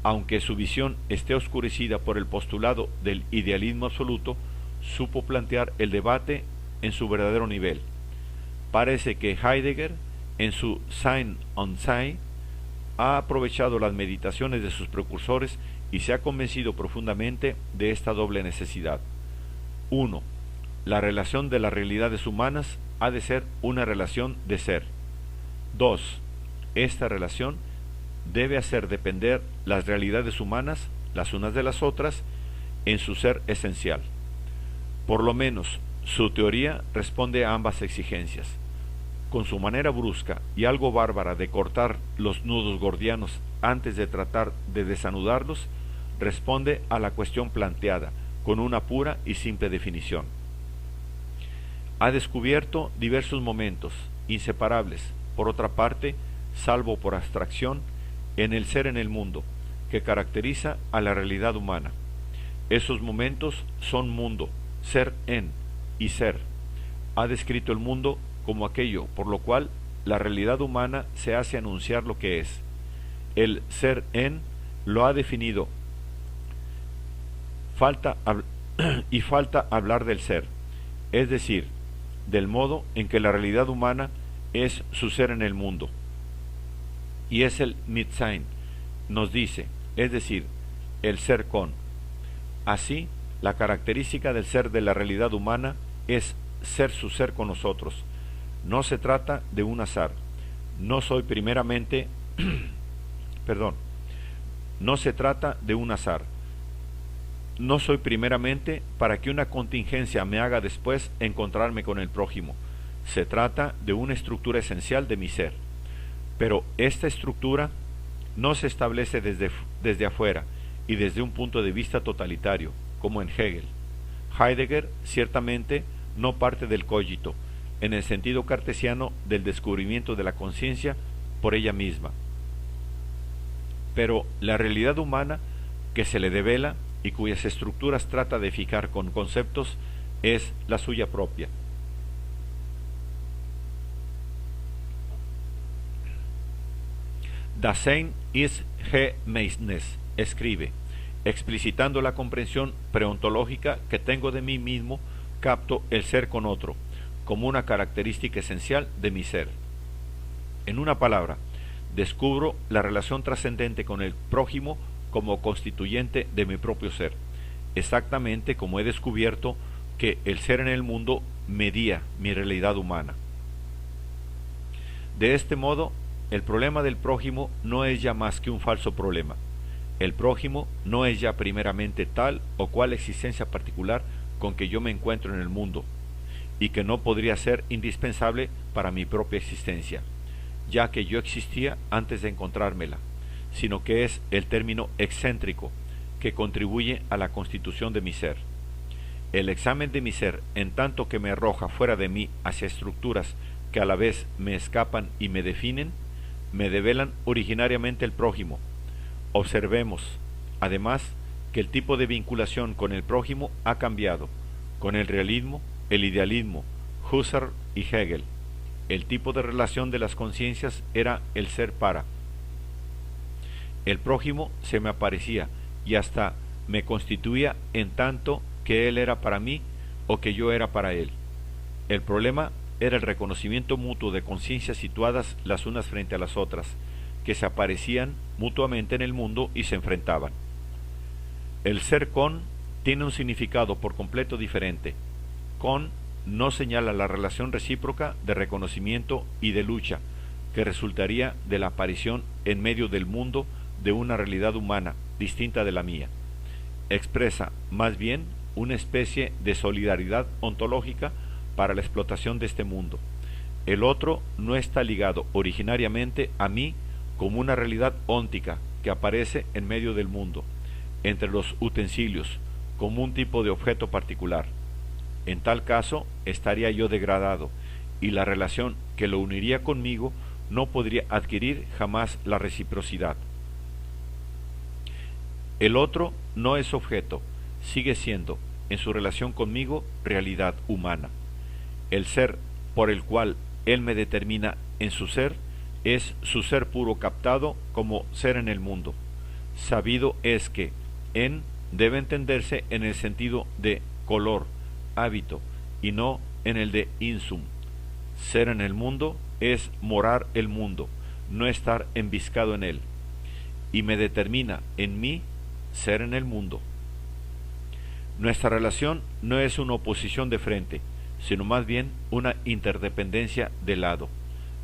aunque su visión esté oscurecida por el postulado del idealismo absoluto, supo plantear el debate en su verdadero nivel. Parece que Heidegger, en su Sein und Sein, ha aprovechado las meditaciones de sus precursores y se ha convencido profundamente de esta doble necesidad. 1. La relación de las realidades humanas ha de ser una relación de ser. 2. Esta relación debe hacer depender las realidades humanas las unas de las otras en su ser esencial. Por lo menos, su teoría responde a ambas exigencias. Con su manera brusca y algo bárbara de cortar los nudos gordianos antes de tratar de desanudarlos, responde a la cuestión planteada con una pura y simple definición. Ha descubierto diversos momentos, inseparables, por otra parte, salvo por abstracción, en el ser en el mundo, que caracteriza a la realidad humana. Esos momentos son mundo, ser en y ser. Ha descrito el mundo como aquello por lo cual la realidad humana se hace anunciar lo que es. El ser en lo ha definido. Falta hablar del ser, es decir, del modo en que la realidad humana es su ser en el mundo. Y es el Mitsein, nos dice, es decir, el ser con. Así, la característica del ser de la realidad humana es ser su ser con nosotros. No se trata de un azar. No soy primeramente, no se trata de un azar. No soy primeramente para que una contingencia me haga después encontrarme con el prójimo. Se trata de una estructura esencial de mi ser. Pero esta estructura no se establece desde afuera y desde un punto de vista totalitario, como en Hegel. Heidegger ciertamente no parte del cogito, en el sentido cartesiano del descubrimiento de la conciencia por ella misma. Pero la realidad humana que se le devela y cuyas estructuras trata de fijar con conceptos es la suya propia. Dasein ist Geheimnis, escribe, explicitando la comprensión preontológica que tengo de mí mismo, capto el ser con otro, como una característica esencial de mi ser. En una palabra, descubro la relación trascendente con el prójimo como constituyente de mi propio ser, exactamente como he descubierto que el ser en el mundo medía mi realidad humana. De este modo, el problema del prójimo no es ya más que un falso problema. El prójimo no es ya primeramente tal o cual existencia particular con que yo me encuentro en el mundo, y que no podría ser indispensable para mi propia existencia, ya que yo existía antes de encontrármela, sino que es el término excéntrico que contribuye a la constitución de mi ser. El examen de mi ser, en tanto que me arroja fuera de mí hacia estructuras que a la vez me escapan y me definen, me develan originariamente el prójimo. Observemos, además, que el tipo de vinculación con el prójimo ha cambiado, con el realismo, el idealismo, Husserl y Hegel. El tipo de relación de las conciencias era el ser para. El prójimo se me aparecía y hasta me constituía en tanto que él era para mí o que yo era para él. El problema era el reconocimiento mutuo de conciencias situadas las unas frente a las otras, que se aparecían mutuamente en el mundo y se enfrentaban. El ser con tiene un significado por completo diferente. Con no señala la relación recíproca de reconocimiento y de lucha que resultaría de la aparición en medio del mundo de una realidad humana distinta de la mía. Expresa más bien una especie de solidaridad ontológica para la explotación de este mundo. El otro no está ligado originariamente a mí como una realidad óntica que aparece en medio del mundo, entre los utensilios, como un tipo de objeto particular. En tal caso, estaría yo degradado, y la relación que lo uniría conmigo no podría adquirir jamás la reciprocidad. El otro no es objeto, sigue siendo, en su relación conmigo, realidad humana. El ser por el cual él me determina en su ser es su ser puro captado como ser en el mundo. Sabido es que en debe entenderse en el sentido de color, hábito, y no en el de insum. Ser en el mundo es morar el mundo, no estar embiscado en él, y me determina en mí ser en el mundo. Nuestra relación no es una oposición de frente, sino más bien una interdependencia de lado,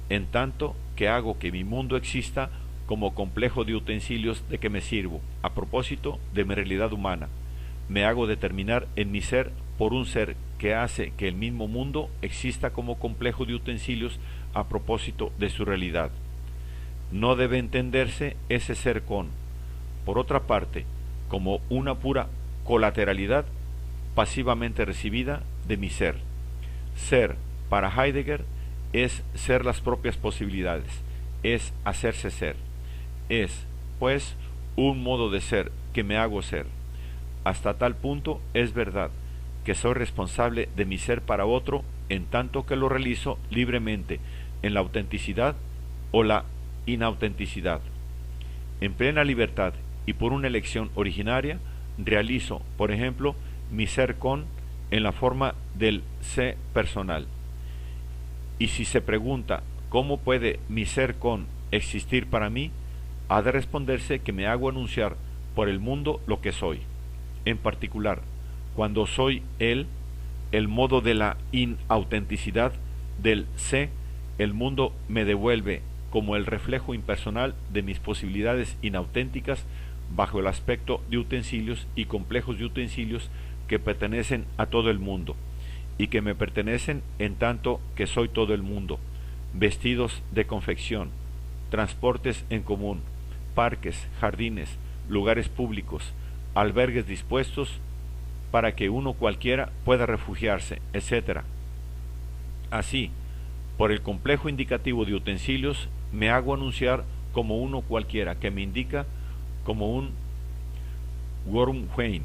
en tanto que hago que mi mundo exista como complejo de utensilios de que me sirvo, a propósito de mi realidad humana. Me hago determinar en mi ser por un ser que hace que el mismo mundo exista como complejo de utensilios a propósito de su realidad. No debe entenderse ese ser por otra parte, como una pura colateralidad pasivamente recibida de mi ser. Ser, para Heidegger, es ser las propias posibilidades, es hacerse ser. Es, pues, un modo de ser que me hago ser. Hasta tal punto es verdad que soy responsable de mi ser para otro en tanto que lo realizo libremente en la autenticidad o la inautenticidad. En plena libertad y por una elección originaria, realizo, por ejemplo, mi ser en la forma del sé personal. Y si se pregunta cómo puede mi ser existir para mí, ha de responderse que me hago anunciar por el mundo lo que soy. En particular, cuando soy él, el modo de la inautenticidad del sé, el mundo me devuelve como el reflejo impersonal de mis posibilidades inauténticas bajo el aspecto de utensilios y complejos de utensilios que pertenecen a todo el mundo y que me pertenecen en tanto que soy todo el mundo, vestidos de confección, transportes en común, parques, jardines, lugares públicos, albergues dispuestos para que uno cualquiera pueda refugiarse, etc. Así, por el complejo indicativo de utensilios, me hago anunciar como uno cualquiera que me indica como un Wormwein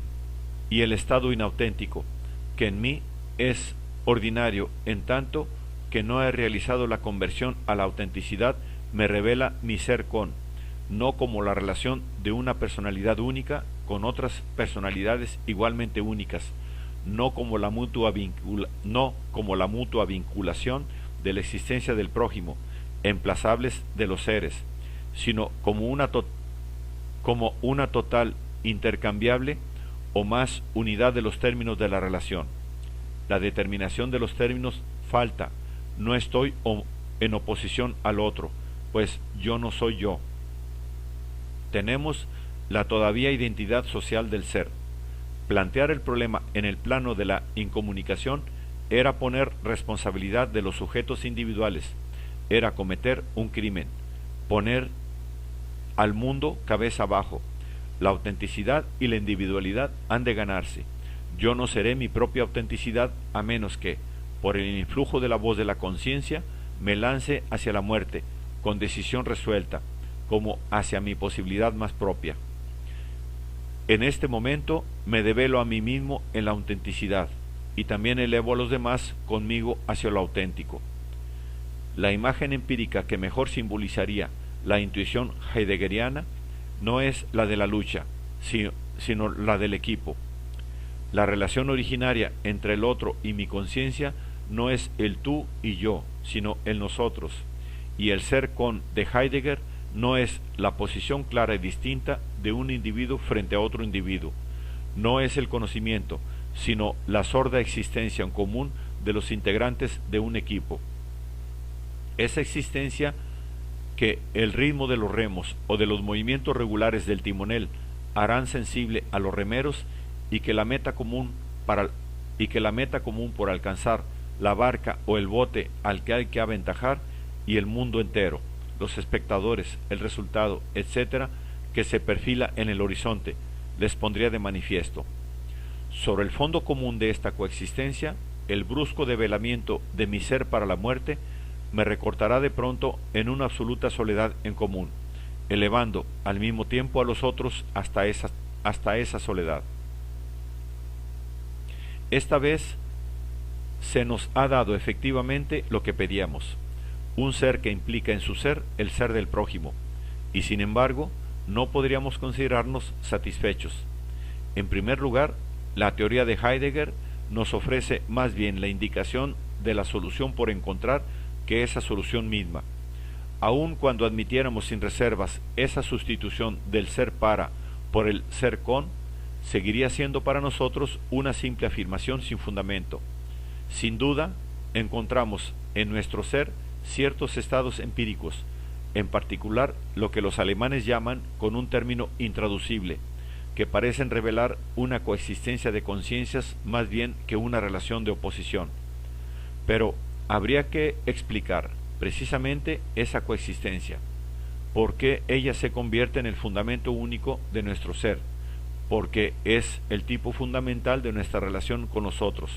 y el estado inauténtico, que en mí es ordinario en tanto que no he realizado la conversión a la autenticidad, me revela mi ser no como la relación de una personalidad única con otras personalidades igualmente únicas, no como la mutua vinculación de la existencia del prójimo, emplazables de los seres, sino como una total intercambiable o más unidad de los términos de la relación. La determinación de los términos falta, no estoy en oposición al otro, pues yo no soy yo. Tenemos la todavía identidad social del ser. Plantear el problema en el plano de la incomunicación era poner responsabilidad de los sujetos individuales, era cometer un crimen, poner al mundo cabeza abajo. La autenticidad y la individualidad han de ganarse. Yo no seré mi propia autenticidad a menos que, por el influjo de la voz de la conciencia, me lance hacia la muerte, con decisión resuelta, como hacia mi posibilidad más propia. En este momento me develo a mí mismo en la autenticidad, y también elevo a los demás conmigo hacia lo auténtico. La imagen empírica que mejor simbolizaría la intuición heideggeriana no es la de la lucha, sino la del equipo. La relación originaria entre el otro y mi conciencia no es el tú y yo, sino el nosotros, y el ser de Heidegger no es la posición clara y distinta de un individuo frente a otro individuo, no es el conocimiento, sino la sorda existencia en común de los integrantes de un equipo. Esa existencia que el ritmo de los remos o de los movimientos regulares del timonel harán sensible a los remeros y que la meta común por alcanzar la barca o el bote al que hay que aventajar y el mundo entero, los espectadores, el resultado, etc., que se perfila en el horizonte, les pondría de manifiesto. Sobre el fondo común de esta coexistencia, el brusco develamiento de mi ser para la muerte me recortará de pronto en una absoluta soledad en común, elevando al mismo tiempo a los otros hasta esa soledad. Esta vez se nos ha dado efectivamente lo que pedíamos, un ser que implica en su ser el ser del prójimo, y sin embargo no podríamos considerarnos satisfechos. En primer lugar, la teoría de Heidegger nos ofrece más bien la indicación de la solución por encontrar que esa solución misma. Aun cuando admitiéramos sin reservas esa sustitución del ser para por el ser seguiría siendo para nosotros una simple afirmación sin fundamento. Sin duda, encontramos en nuestro ser ciertos estados empíricos, en particular lo que los alemanes llaman con un término intraducible, que parecen revelar una coexistencia de conciencias más bien que una relación de oposición. Pero habría que explicar precisamente esa coexistencia, por qué ella se convierte en el fundamento único de nuestro ser, porque es el tipo fundamental de nuestra relación con los otros,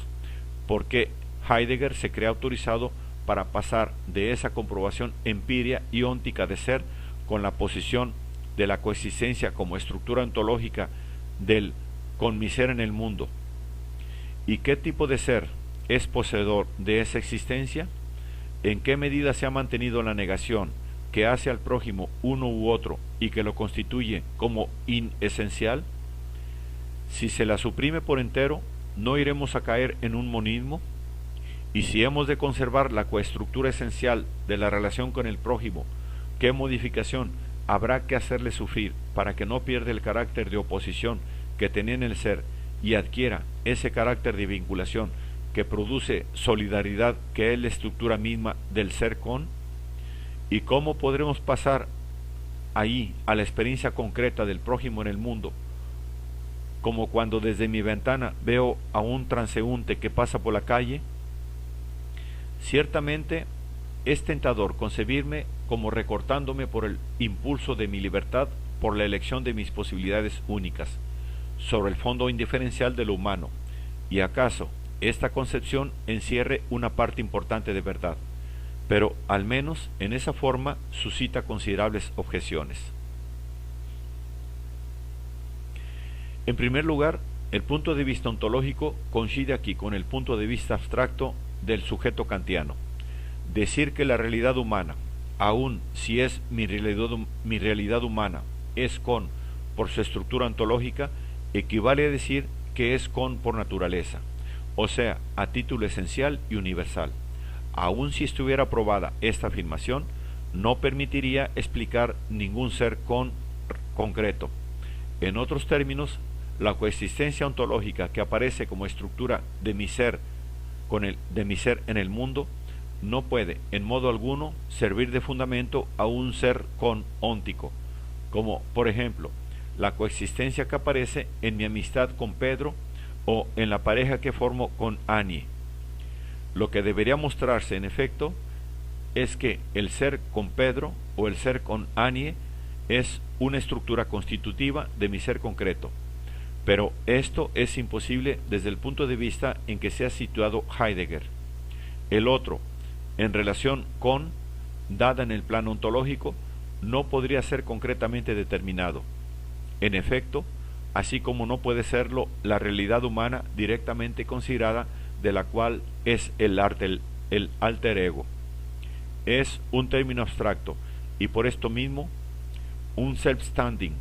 porque Heidegger se cree autorizado para pasar de esa comprobación empírica y óntica de ser con la posición de la coexistencia como estructura ontológica del con mi ser en el mundo. ¿Y qué tipo de ser es poseedor de esa existencia? ¿En qué medida se ha mantenido la negación que hace al prójimo uno u otro y que lo constituye como inesencial? Si se la suprime por entero, ¿no iremos a caer en un monismo? Y si hemos de conservar la coestructura esencial de la relación con el prójimo, ¿qué modificación habrá que hacerle sufrir para que no pierda el carácter de oposición que tenía en el ser y adquiera ese carácter de vinculación que produce solidaridad, que es la estructura misma del ser con? ¿Y cómo podremos pasar ahí a la experiencia concreta del prójimo en el mundo? Como cuando desde mi ventana veo a un transeúnte que pasa por la calle. Ciertamente es tentador concebirme como recortándome por el impulso de mi libertad, por la elección de mis posibilidades únicas, sobre el fondo indiferencial de lo humano, y acaso esta concepción encierre una parte importante de verdad, pero al menos en esa forma suscita considerables objeciones. En primer lugar, el punto de vista ontológico coincide aquí con el punto de vista abstracto del sujeto kantiano. Decir que la realidad humana, aun si es mi realidad humana, es con por su estructura ontológica, equivale a decir que es con por naturaleza, o sea, a título esencial y universal. Aun si estuviera probada esta afirmación, no permitiría explicar ningún ser con concreto. En otros términos, la coexistencia ontológica que aparece como estructura de mi ser de mi ser en el mundo no puede en modo alguno servir de fundamento a un ser con óntico, como por ejemplo la coexistencia que aparece en mi amistad con Pedro o en la pareja que formo con Annie. Lo que debería mostrarse en efecto es que el ser con Pedro o el ser con Annie es una estructura constitutiva de mi ser concreto. Pero esto es imposible desde el punto de vista en que se ha situado Heidegger. El otro, en relación con, dada en el plano ontológico, no podría ser concretamente determinado. En efecto, así como no puede serlo la realidad humana directamente considerada, de la cual es el alter ego. Es un término abstracto y por esto mismo un self-standing,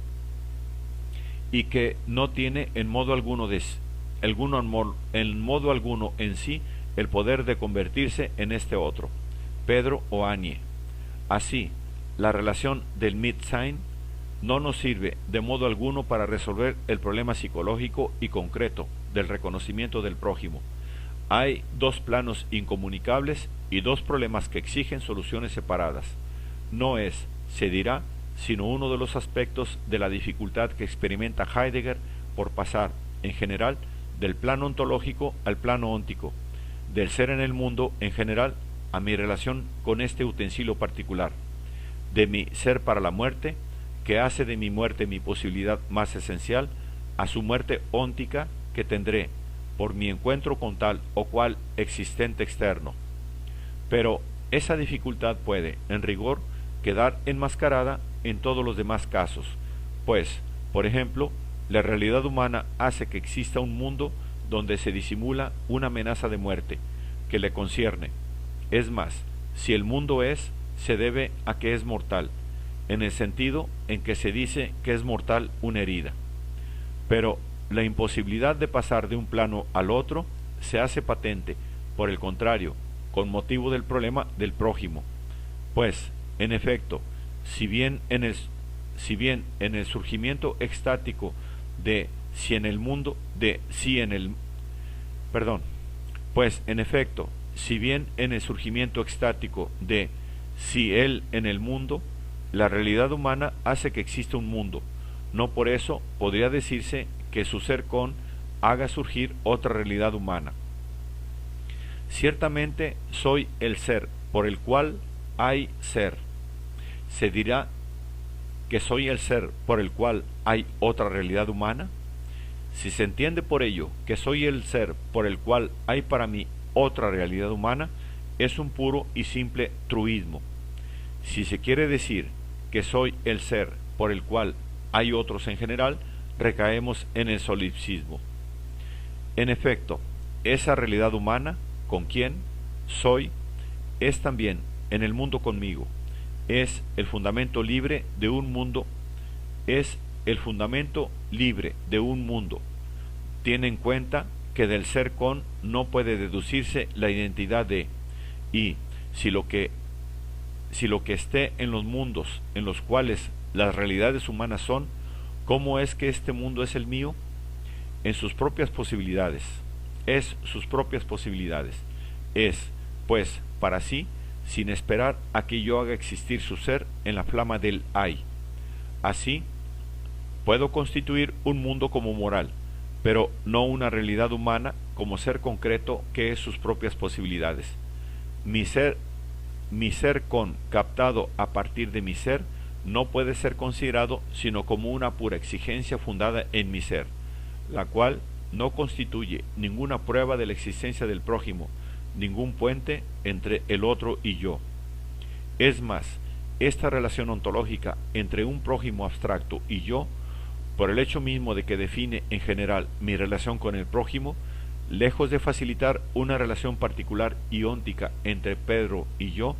y que no tiene en modo alguno en sí el poder de convertirse en este otro, Pedro o Annie. Así, la relación del Mitsein no nos sirve de modo alguno para resolver el problema psicológico y concreto del reconocimiento del prójimo. Hay dos planos incomunicables y dos problemas que exigen soluciones separadas. No es, se dirá, sino uno de los aspectos de la dificultad que experimenta Heidegger por pasar, en general, del plano ontológico al plano óntico, del ser en el mundo en general a mi relación con este utensilio particular, de mi ser para la muerte, que hace de mi muerte mi posibilidad más esencial, a su muerte óntica que tendré por mi encuentro con tal o cual existente externo. Pero esa dificultad puede, en rigor, quedar enmascarada en todos los demás casos, pues, por ejemplo, la realidad humana hace que exista un mundo donde se disimula una amenaza de muerte que le concierne. Es más, si el mundo es, se debe a que es mortal, en el sentido en que se dice que es mortal una herida. Pero la imposibilidad de pasar de un plano al otro se hace patente, por el contrario, con motivo del problema del prójimo, pues, en efecto, si bien en el surgimiento extático de si en el mundo de si en el Pues, en efecto, si bien en el surgimiento extático de si él en el mundo, la realidad humana hace que exista un mundo, no por eso podría decirse que su ser con haga surgir otra realidad humana. Ciertamente soy el ser por el cual hay ser. ¿Se dirá que soy el ser por el cual hay otra realidad humana? Si se entiende por ello que soy el ser por el cual hay para mí otra realidad humana, es un puro y simple truismo. Si se quiere decir que soy el ser por el cual hay otros en general, recaemos en el solipsismo. En efecto, esa realidad humana, con quien soy, es también en el mundo conmigo, es el fundamento libre de un mundo, es el fundamento libre de un mundo. Tiene en cuenta que del ser con no puede deducirse la identidad de, y si lo que esté en los mundos en los cuales las realidades humanas son, ¿cómo es que este mundo es el mío? En sus propias posibilidades, es sus propias posibilidades, es, pues, para sí, sin esperar a que yo haga existir su ser en la flama del hay. Así, puedo constituir un mundo como moral, pero no una realidad humana como ser concreto que es sus propias posibilidades. Mi ser con captado a partir de mi ser no puede ser considerado sino como una pura exigencia fundada en mi ser, la cual no constituye ninguna prueba de la existencia del prójimo, ningún puente entre el otro y yo. Es más, esta relación ontológica entre un prójimo abstracto y yo, por el hecho mismo de que define en general mi relación con el prójimo, lejos de facilitar una relación particular y óntica entre Pedro y yo,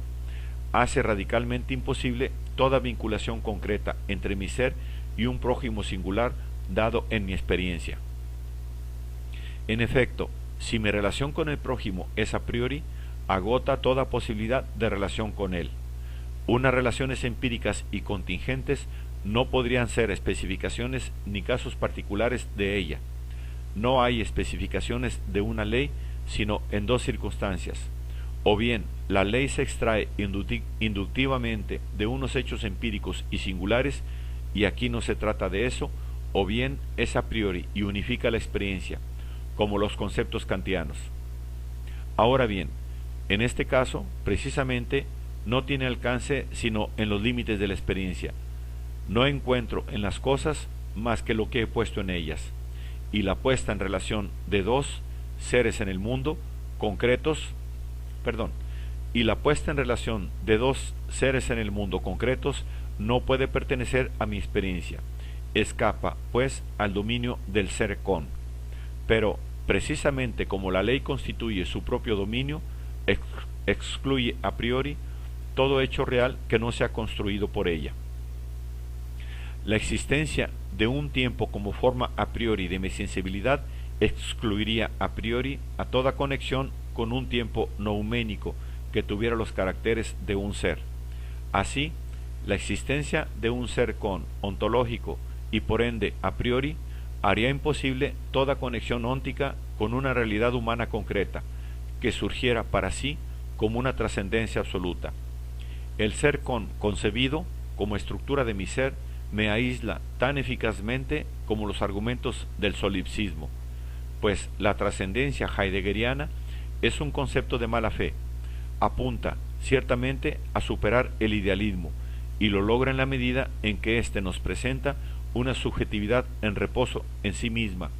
hace radicalmente imposible toda vinculación concreta entre mi ser y un prójimo singular dado en mi experiencia. En efecto, si mi relación con el prójimo es a priori, agota toda posibilidad de relación con él. Unas relaciones empíricas y contingentes no podrían ser especificaciones ni casos particulares de ella. No hay especificaciones de una ley sino en dos circunstancias: o bien la ley se extrae inductivamente de unos hechos empíricos y singulares, y aquí no se trata de eso, o bien es a priori y unifica la experiencia, como los conceptos kantianos. Ahora bien, en este caso, precisamente, no tiene alcance sino en los límites de la experiencia. No encuentro en las cosas más que lo que he puesto en ellas, y la puesta en relación de dos seres en el mundo, concretos, y la puesta en relación de dos seres en el mundo concretos no puede pertenecer a mi experiencia. Escapa, pues, al dominio del ser con. Pero, precisamente como la ley constituye su propio dominio, excluye a priori todo hecho real que no sea construido por ella. La existencia de un tiempo como forma a priori de mi sensibilidad excluiría a priori a toda conexión con un tiempo nouménico que tuviera los caracteres de un ser. Así, la existencia de un ser con ontológico y por ende a priori haría imposible toda conexión óntica con una realidad humana concreta que surgiera para sí como una trascendencia absoluta. El ser concebido como estructura de mi ser me aísla tan eficazmente como los argumentos del solipsismo, pues la trascendencia heideggeriana es un concepto de mala fe, apunta ciertamente a superar el idealismo y lo logra en la medida en que éste nos presenta una subjetividad en reposo en sí misma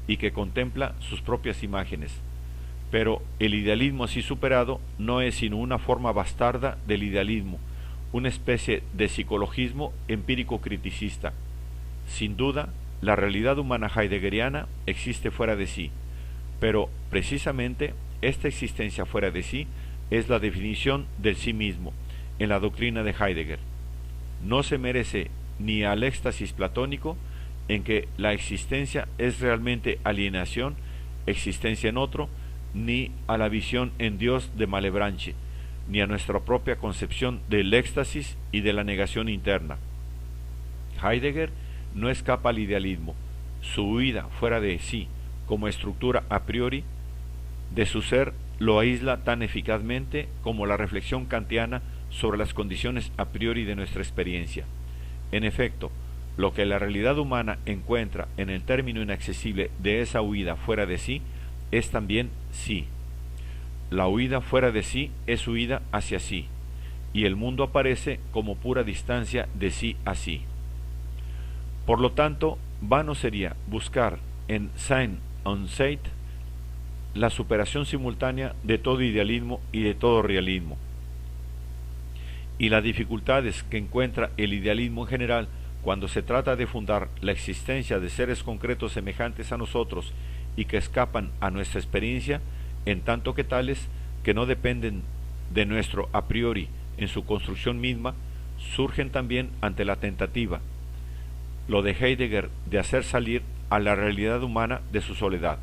y que contempla sus propias imágenes. Pero el idealismo así superado no es sino una forma bastarda del idealismo, una especie de psicologismo empírico criticista. Sin duda, la realidad humana heideggeriana existe fuera de sí, pero precisamente esta existencia fuera de sí es la definición del sí mismo en la doctrina de Heidegger. No se merece ni al éxtasis platónico, en que la existencia es realmente alienación, existencia en otro, ni a la visión en Dios de Malebranche, ni a nuestra propia concepción del éxtasis y de la negación interna. Heidegger no escapa al idealismo. Su huida fuera de sí, como estructura a priori, de su ser lo aísla tan eficazmente como la reflexión kantiana sobre las condiciones a priori de nuestra experiencia. En efecto, lo que la realidad humana encuentra en el término inaccesible de esa huida fuera de sí es también sí. La huida fuera de sí es huida hacia sí, y el mundo aparece como pura distancia de sí a sí. Por lo tanto, vano sería buscar en Sein und Sein la superación simultánea de todo idealismo y de todo realismo. Y las dificultades que encuentra el idealismo en general cuando se trata de fundar la existencia de seres concretos semejantes a nosotros y que escapan a nuestra experiencia, en tanto que tales que no dependen de nuestro a priori en su construcción misma, surgen también ante la tentativa, lo de Heidegger, de hacer salir a la realidad humana de su soledad.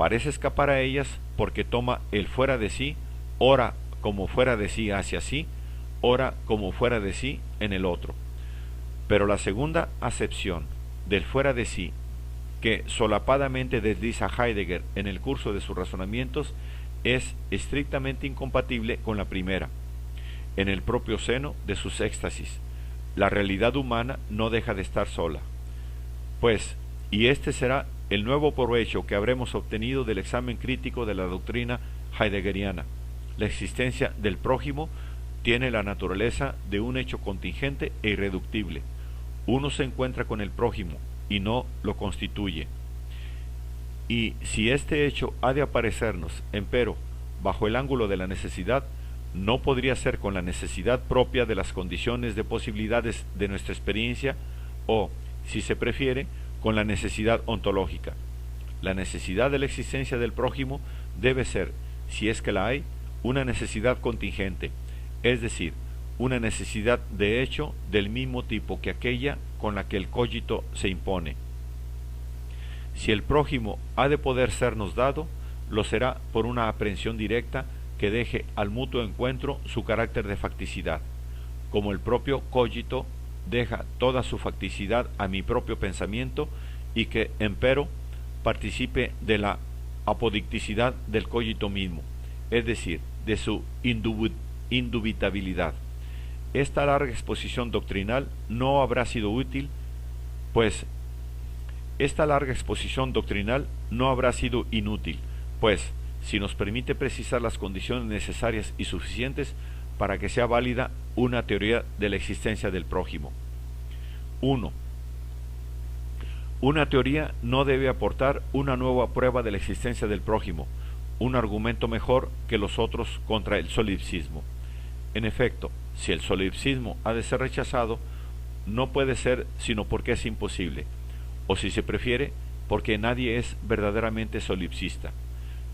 Parece escapar a ellas porque toma el fuera de sí, ora como fuera de sí hacia sí, ora como fuera de sí en el otro. Pero la segunda acepción del fuera de sí, que solapadamente desliza Heidegger en el curso de sus razonamientos, es estrictamente incompatible con la primera. En el propio seno de sus éxtasis, la realidad humana no deja de estar sola. Pues, y este será el nuevo provecho que habremos obtenido del examen crítico de la doctrina heideggeriana, la existencia del prójimo tiene la naturaleza de un hecho contingente e irreductible. Uno se encuentra con el prójimo y no lo constituye. Y si este hecho ha de aparecernos, empero, bajo el ángulo de la necesidad, no podría ser con la necesidad propia de las condiciones de posibilidades de nuestra experiencia o, si se prefiere, con la necesidad ontológica. La necesidad de la existencia del prójimo debe ser, si es que la hay, una necesidad contingente, es decir, una necesidad de hecho del mismo tipo que aquella con la que el cogito se impone. Si el prójimo ha de poder sernos dado, lo será por una aprehensión directa que deje al mutuo encuentro su carácter de facticidad, como el propio cogito deja toda su facticidad a mi propio pensamiento y que, empero, participe de la apodicticidad del cogito mismo, es decir, de su indubitabilidad. Esta larga exposición doctrinal no habrá sido útil, pues inútil, pues si nos permite precisar las condiciones necesarias y suficientes para que sea válida una teoría de la existencia del prójimo. 1. Una teoría no debe aportar una nueva prueba de la existencia del prójimo, un argumento mejor que los otros contra el solipsismo. En efecto, si el solipsismo ha de ser rechazado, no puede ser sino porque es imposible, o si se prefiere, porque nadie es verdaderamente solipsista.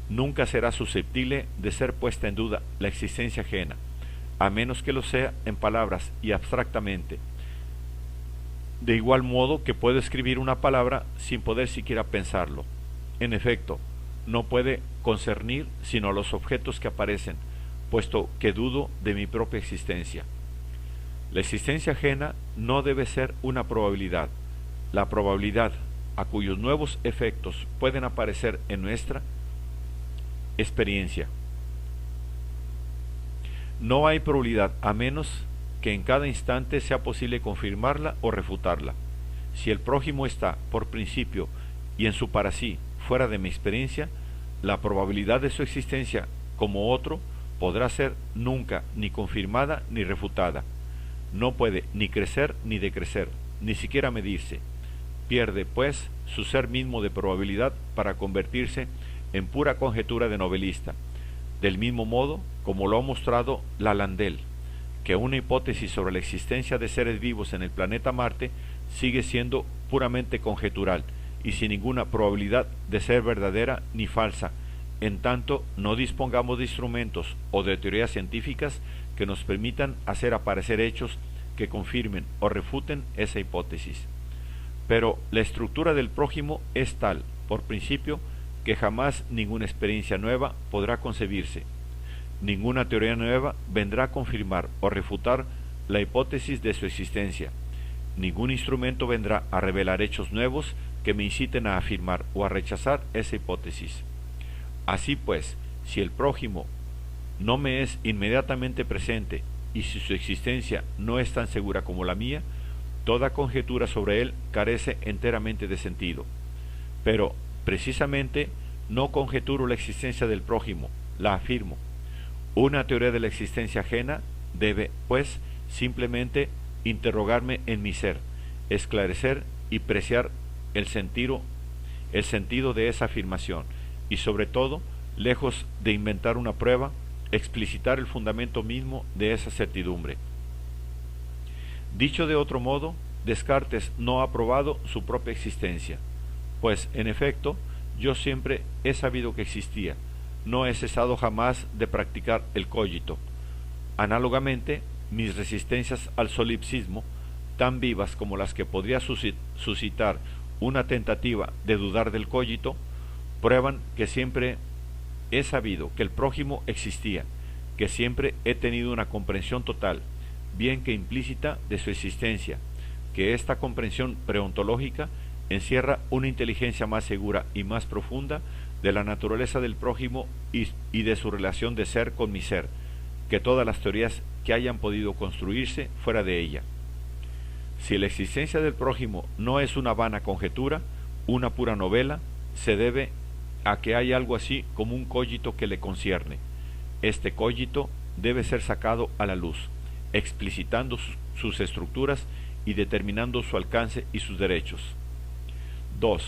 Nunca será susceptible de ser puesta en duda la existencia ajena, a menos que lo sea en palabras y abstractamente. De igual modo que puedo escribir una palabra sin poder siquiera pensarlo. En efecto, no puede concernir sino a los objetos que aparecen, puesto que dudo de mi propia existencia. La existencia ajena no debe ser una probabilidad. La probabilidad a cuyos nuevos efectos pueden aparecer en nuestra experiencia. No hay probabilidad a menos que en cada instante sea posible confirmarla o refutarla. Si el prójimo está, por principio y en su para sí, fuera de mi experiencia, la probabilidad de su existencia como otro podrá ser nunca ni confirmada ni refutada. No puede ni crecer ni decrecer, ni siquiera medirse. Pierde, pues, su ser mismo de probabilidad para convertirse en pura conjetura de novelista, del mismo modo como lo ha mostrado Lalande, que una hipótesis sobre la existencia de seres vivos en el planeta Marte sigue siendo puramente conjetural y sin ninguna probabilidad de ser verdadera ni falsa, en tanto no dispongamos de instrumentos o de teorías científicas que nos permitan hacer aparecer hechos que confirmen o refuten esa hipótesis. Pero la estructura del prójimo es tal, por principio, que jamás ninguna experiencia nueva podrá concebirse. Ninguna teoría nueva vendrá a confirmar o refutar la hipótesis de su existencia. Ningún instrumento vendrá a revelar hechos nuevos que me inciten a afirmar o a rechazar esa hipótesis. Así pues, si el prójimo no me es inmediatamente presente y si su existencia no es tan segura como la mía, toda conjetura sobre él carece enteramente de sentido. Pero, precisamente, no conjeturo la existencia del prójimo, la afirmo. Una teoría de la existencia ajena debe, pues, simplemente interrogarme en mi ser, esclarecer y preciar el sentido de esa afirmación, y sobre todo, lejos de inventar una prueba, explicitar el fundamento mismo de esa certidumbre. Dicho de otro modo, Descartes no ha probado su propia existencia, pues, en efecto, yo siempre he sabido que existía, no he cesado jamás de practicar el cogito. Análogamente, mis resistencias al solipsismo, tan vivas como las que podría suscitar una tentativa de dudar del cogito, prueban que siempre he sabido que el prójimo existía, que siempre he tenido una comprensión total, bien que implícita, de su existencia, que esta comprensión preontológica encierra una inteligencia más segura y más profunda de la naturaleza del prójimo y de su relación de ser con mi ser, que todas las teorías que hayan podido construirse fuera de ella. Si la existencia del prójimo no es una vana conjetura, una pura novela, se debe a que hay algo así como un cogito que le concierne. Este cogito debe ser sacado a la luz, explicitando sus estructuras y determinando su alcance y sus derechos. 2.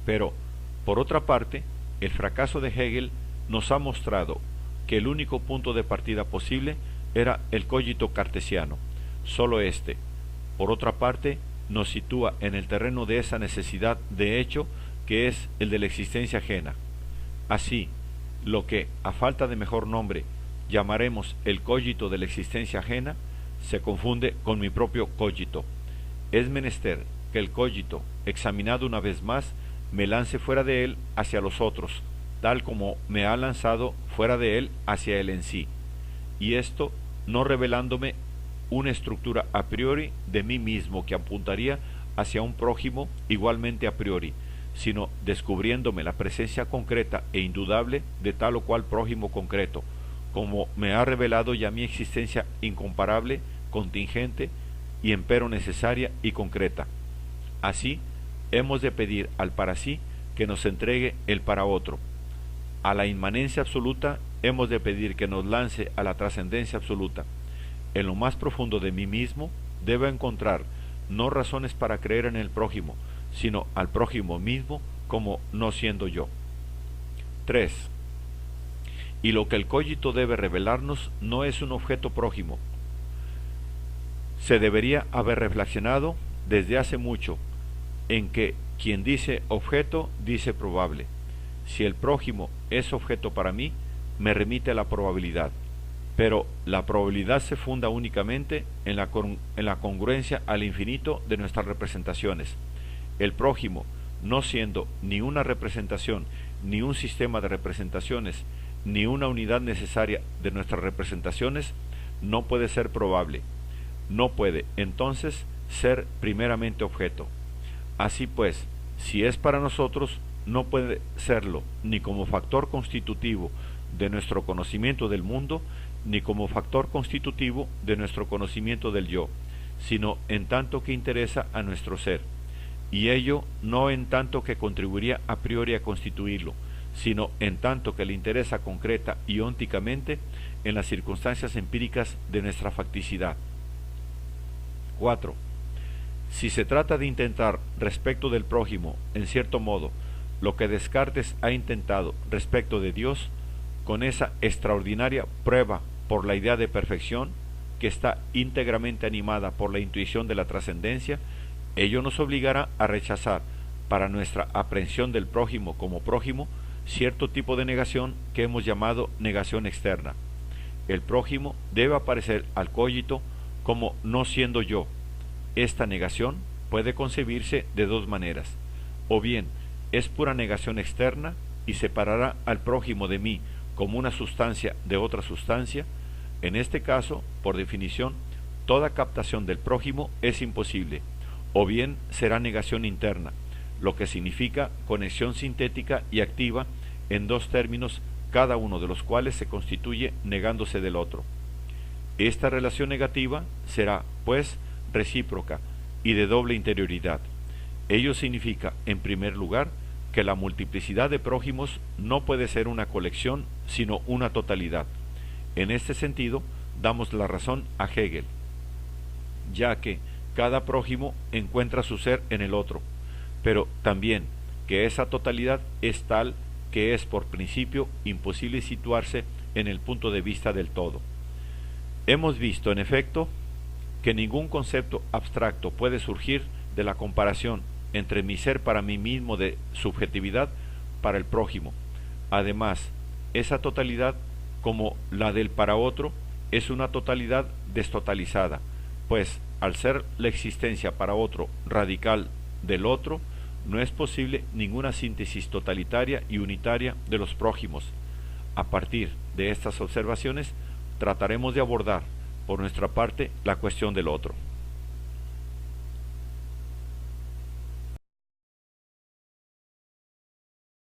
Pero, por otra parte, el fracaso de Hegel nos ha mostrado que el único punto de partida posible era el cogito cartesiano. Sólo éste, por otra parte, nos sitúa en el terreno de esa necesidad de hecho que es el de la existencia ajena. Así, lo que, a falta de mejor nombre, llamaremos el cogito de la existencia ajena, se confunde con mi propio cogito. Es menester que el cogito, examinado una vez más, me lance fuera de él hacia los otros, tal como me ha lanzado fuera de él hacia él en sí, y esto no revelándome una estructura a priori de mí mismo que apuntaría hacia un prójimo igualmente a priori, sino descubriéndome la presencia concreta e indudable de tal o cual prójimo concreto, como me ha revelado ya mi existencia incomparable, contingente y empero necesaria y concreta. Así, hemos de pedir al para sí que nos entregue el para otro. A la inmanencia absoluta hemos de pedir que nos lance a la trascendencia absoluta. En lo más profundo de mí mismo debo encontrar no razones para creer en el prójimo, sino al prójimo mismo como no siendo yo. 3. Y lo que el cogito debe revelarnos no es un objeto prójimo. Se debería haber reflexionado desde hace mucho en que quien dice objeto dice probable. Si el prójimo es objeto para mí, me remite a la probabilidad, pero la probabilidad se funda únicamente en la congruencia al infinito de nuestras representaciones. El prójimo, no siendo ni una representación, ni un sistema de representaciones, ni una unidad necesaria de nuestras representaciones, no puede ser probable. No puede, entonces, ser primeramente objeto. Así pues, si es para nosotros, no puede serlo ni como factor constitutivo de nuestro conocimiento del mundo, ni como factor constitutivo de nuestro conocimiento del yo, sino en tanto que interesa a nuestro ser, y ello no en tanto que contribuiría a priori a constituirlo, sino en tanto que le interesa concreta y ónticamente en las circunstancias empíricas de nuestra facticidad. 4. Si se trata de intentar respecto del prójimo, en cierto modo, lo que Descartes ha intentado respecto de Dios, con esa extraordinaria prueba por la idea de perfección, que está íntegramente animada por la intuición de la trascendencia, ello nos obligará a rechazar, para nuestra aprehensión del prójimo como prójimo, cierto tipo de negación que hemos llamado negación externa. El prójimo debe aparecer al cogito como no siendo yo. Esta negación puede concebirse de dos maneras: o bien es pura negación externa y separará al prójimo de mí como una sustancia de otra sustancia. En este caso, por definición, toda captación del prójimo es imposible, o bien será negación interna, lo que significa conexión sintética y activa en dos términos, cada uno de los cuales se constituye negándose del otro. Esta relación negativa será, pues, recíproca y de doble interioridad. Ello significa, en primer lugar, que la multiplicidad de prójimos no puede ser una colección, sino una totalidad. En este sentido, damos la razón a Hegel, ya que cada prójimo encuentra su ser en el otro, pero también que esa totalidad es tal que es por principio imposible situarse en el punto de vista del todo. Hemos visto, en efecto, que ningún concepto abstracto puede surgir de la comparación entre mi ser para mí mismo de subjetividad para el prójimo. Además, esa totalidad, como la del para otro, es una totalidad destotalizada, pues al ser la existencia para otro radical del otro, no es posible ninguna síntesis totalitaria y unitaria de los prójimos. A partir de estas observaciones, trataremos de abordar, por nuestra parte, la cuestión del otro.